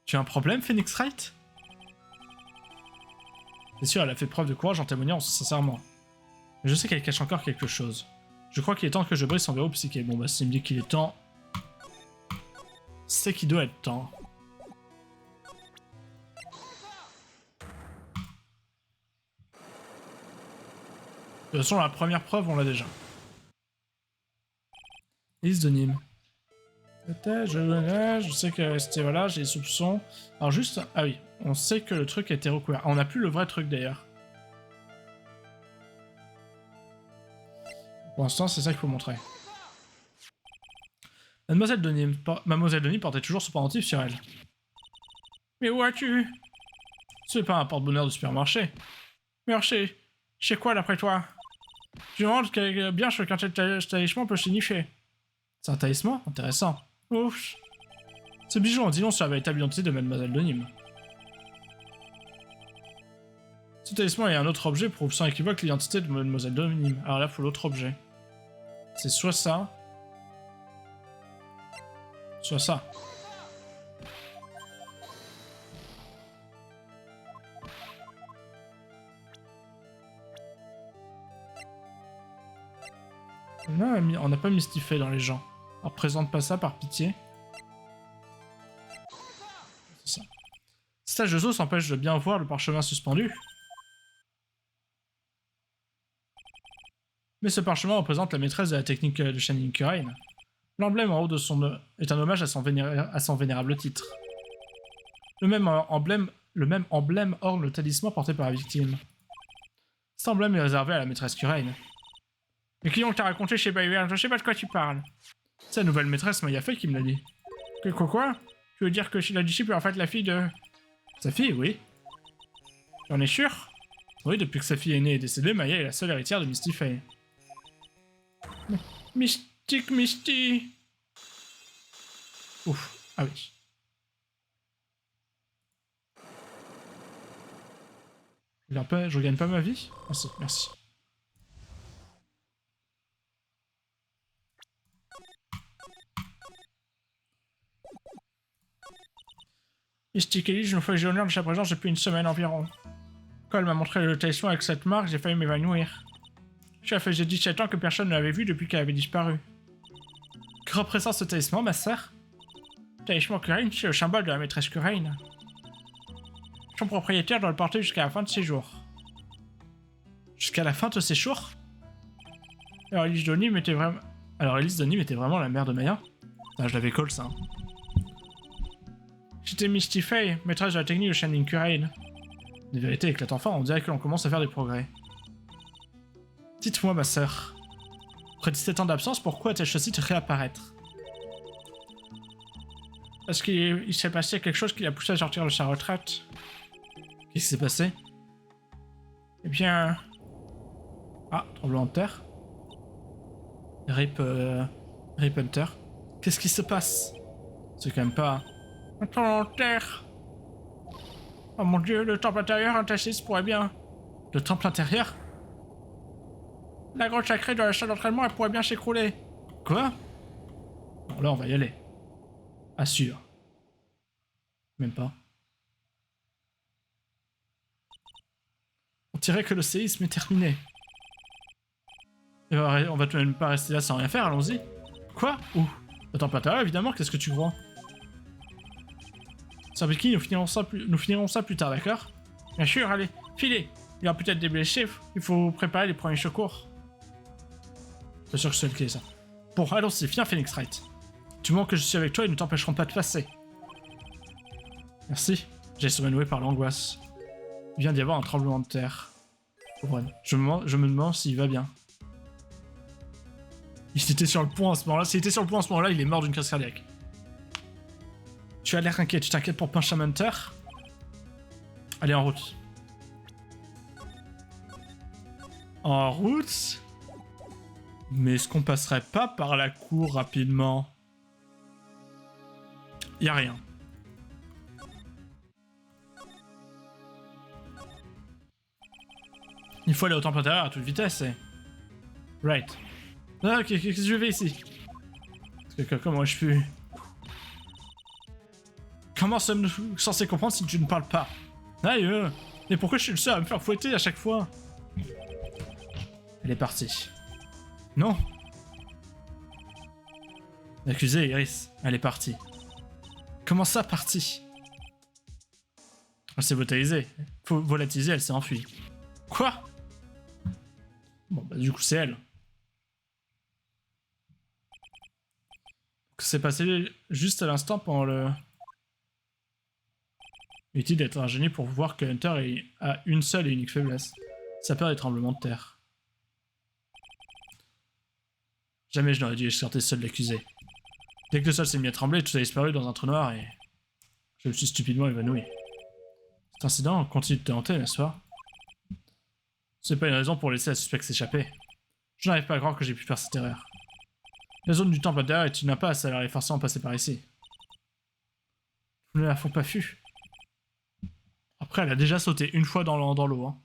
Tu as un problème, Phoenix Wright? C'est sûr, elle a fait preuve de courage en témoignant sincèrement. Mais je sais qu'elle cache encore quelque chose. Je crois qu'il est temps que je brise son verrou psyché. Bon bah s'il me dit qu'il est temps... C'est qu'il doit être temps. De toute façon, la première preuve, on l'a déjà. Liste de Nîmes. Je sais que c'était... Voilà, j'ai des soupçons. Alors juste... Ah oui, on sait que le truc a été recouvert. Ah, on n'a plus le vrai truc d'ailleurs. Pour l'instant, c'est ça qu'il faut montrer. Mademoiselle de Nîmes portait toujours son pendentif sur elle. Mais où as-tu? C'est pas un porte-bonheur de supermarché. Merci. C'est quoi d'après toi? Je me demande bien ce qu'un tel talisman peut signifier. C'est un talisman? Intéressant. Ouf. Ce bijou en dit long sur la véritable identité de Mademoiselle de Nîmes. Ce talisman et un autre objet prouvent sans équivoque l'identité de Mademoiselle de Nîmes. Alors là, il faut l'autre objet. C'est soit ça, soit ça. Non, on n'a pas mystifié dans les gens. Alors présente pas ça par pitié. C'est ça. Stage de Zo s'empêche de bien voir le parchemin suspendu. Mais ce parchemin représente la maîtresse de la technique de Shining Kurain. L'emblème en haut de son est un hommage à son vénérable titre. Le même emblème orne le talisman porté par la victime. Cet emblème est réservé à la maîtresse Kurain. Mais qui donc t'a raconté chez Bayern? Je sais pas de quoi tu parles. C'est la nouvelle maîtresse Mayafei qui me l'a dit. Quoi? Tu veux dire que la disciple est en fait la fille de... Sa fille, oui. J'en es sûr? Oui, depuis que sa fille aînée est décédée, Maya est la seule héritière de Misty Faye. Mystique Misty. Ouf, ah oui. Je regagne pas ma vie? Merci, merci. Mystique Elise nous fait l'honneur de sa présence depuis une semaine environ. Quand elle m'a montré le talisman avec cette marque, j'ai failli m'évanouir. Ça faisait 17 ans que personne ne l'avait vu depuis qu'elle avait disparu. Que représente ce talisman, ma sœur? Le talisman Kurain, c'est le symbole de la maîtresse Kurain. Son propriétaire doit le porter jusqu'à la fin de ses jours. Jusqu'à la fin de ses jours? Alors Elise Donim était vraiment la mère de Maya? Ah, je l'avais call ça. J'étais Misty Faye, maîtresse de la technique de Shining Kurain. Des vérités éclatent enfin, on dirait que l'on commence à faire des progrès. Dites-moi, ma sœur. Après 17 ans d'absence, pourquoi a-t-elle choisi de réapparaître? Parce qu'il s'est passé quelque chose qui l'a poussé à sortir de sa retraite. Qu'est-ce qui s'est passé? Eh bien... Ah, tremblement de terre. Rip Hunter. Qu'est-ce qui se passe? C'est quand même pas... Un tremblement de terre. Oh mon dieu, le temple intérieur interdit pourrait bien... Le temple intérieur? La grotte sacrée de la salle d'entraînement, elle pourrait bien s'écrouler. Quoi? Bon, là, on va y aller. Assure. Même pas. On dirait que le séisme est terminé. Et on va tout de même pas rester là sans rien faire, allons-y. Quoi? Où? Le temple intérieur, évidemment, qu'est-ce que tu crois? Sabiki, nous finirons ça plus tard, d'accord? Bien sûr, allez, filez. Il y aura peut-être des blessés, il faut préparer les premiers secours. C'est sûr que c'est le clé, ça. Bon, allons-y, viens Phoenix Wright. Du moment que je suis avec toi, ils ne t'empêcheront pas de passer. Merci. J'ai surmenoué par l'angoisse. Il vient d'y avoir un tremblement de terre. Je me demande s'il va bien. Il était sur le point à ce moment-là. S'il était sur le point à ce moment-là, il est mort d'une crise cardiaque. Tu as l'air inquiet. Tu t'inquiètes pour Punch Hunter? Allez, en route. En route? Mais est-ce qu'on passerait pas par la cour rapidement? Y'a rien. Il faut aller au temple intérieur à toute vitesse, et... Right. Ah, ok, qu'est-ce que je fais ici? Parce que comment je suis... Comment sommes-nous censés comprendre si tu ne parles pas? Aïe, mais pourquoi je suis le seul à me faire fouetter à chaque fois? Elle est partie. Non. L'accusée, Iris, elle est partie. Comment ça, partie? Elle s'est volatilisée, elle s'est enfuie. Quoi? Bon, bah du coup, c'est elle. C'est passé juste à l'instant pendant le... Utile d'être un génie pour voir que Hunter a une seule et unique faiblesse. Sa peur des tremblements de terre. Jamais je n'aurais dû escorter seul l'accusé. Dès que le sol s'est mis à trembler, tout a disparu dans un trou noir et... Je me suis stupidement évanoui. Cet incident continue de te hanter, n'est-ce pas? C'est pas une raison pour laisser la suspecte s'échapper. Je n'arrive pas à croire que j'ai pu faire cette erreur. La zone du temple intérieur est une impasse, alors il est forcément passé par ici. Nous ne la font pas fût. Après, elle a déjà sauté une fois dans l'eau. Hein.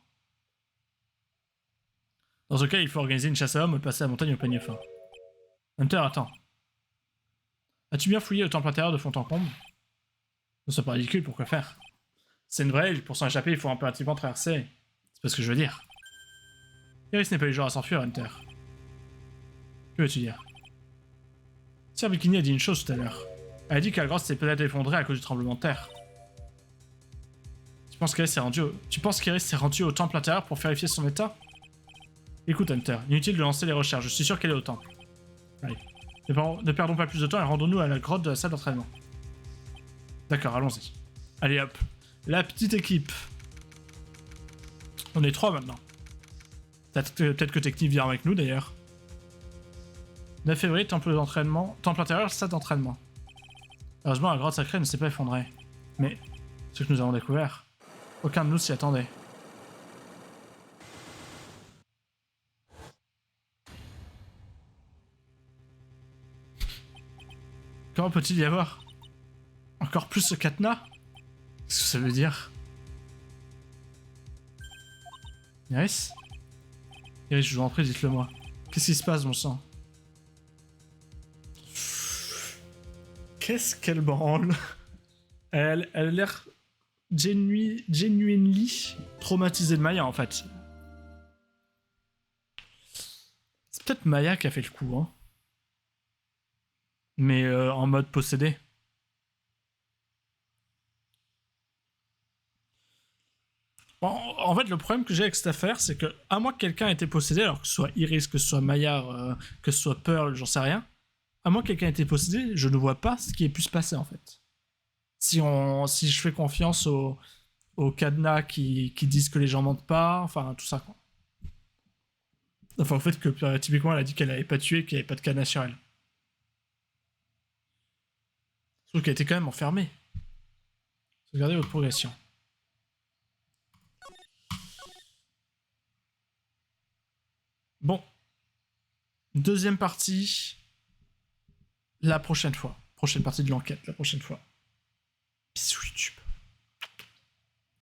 Dans ce cas, il faut organiser une chasse à hommes et passer la montagne au peigne fin. Hunter, attends. As-tu bien fouillé le temple intérieur de fond en comble? C'est pas ridicule, pourquoi faire? C'est une vraie île, pour s'en échapper, il faut impérativement traverser. C'est pas ce que je veux dire. Iris n'est pas du genre à s'enfuir, Hunter. Que veux-tu dire? Sir Bikini a dit une chose tout à l'heure. Elle a dit que la grotte s'est peut-être effondrée à cause du tremblement de terre. Tu penses qu'Iris s'est rendue au temple intérieur pour vérifier son état? Écoute, Hunter, inutile de lancer les recherches, je suis sûr qu'elle est au temple. Allez, ne perdons pas plus de temps et rendons-nous à la grotte de la salle d'entraînement. D'accord, allons-y. Allez hop, la petite équipe. On est 3 maintenant. Peut-être que Technique vient avec nous d'ailleurs. 9 février, temple d'entraînement. Temple intérieur, salle d'entraînement. Heureusement, la grotte sacrée ne s'est pas effondrée. Mais, ce que nous avons découvert, aucun de nous s'y attendait. Comment peut-il y avoir encore plus ce cadenas? Qu'est-ce que ça veut dire? Iris? Iris, je vous en prie, dites-le moi. Qu'est-ce qui se passe, mon sang? Qu'est-ce qu'elle branle? Elle a l'air genuinely traumatisée de Maya, en fait. C'est peut-être Maya qui a fait le coup, hein. Mais en mode possédé. En fait, le problème que j'ai avec cette affaire, c'est que, à moins que quelqu'un ait été possédé, alors que ce soit Iris, que ce soit Maya, que ce soit Pearl, j'en sais rien, à moins que quelqu'un ait été possédé, je ne vois pas ce qui ait pu se passer, en fait. Si je fais confiance aux cadenas qui disent que les gens mentent pas, enfin, tout ça, quoi. Enfin, au fait que, typiquement, elle a dit qu'elle n'avait pas tué, qu'il n'y avait pas de cadenas sur elle. Sauf qu'elle était quand même enfermée. Regardez votre progression. Bon. Deuxième partie. La prochaine fois. Prochaine partie de l'enquête, la prochaine fois. Bisous YouTube.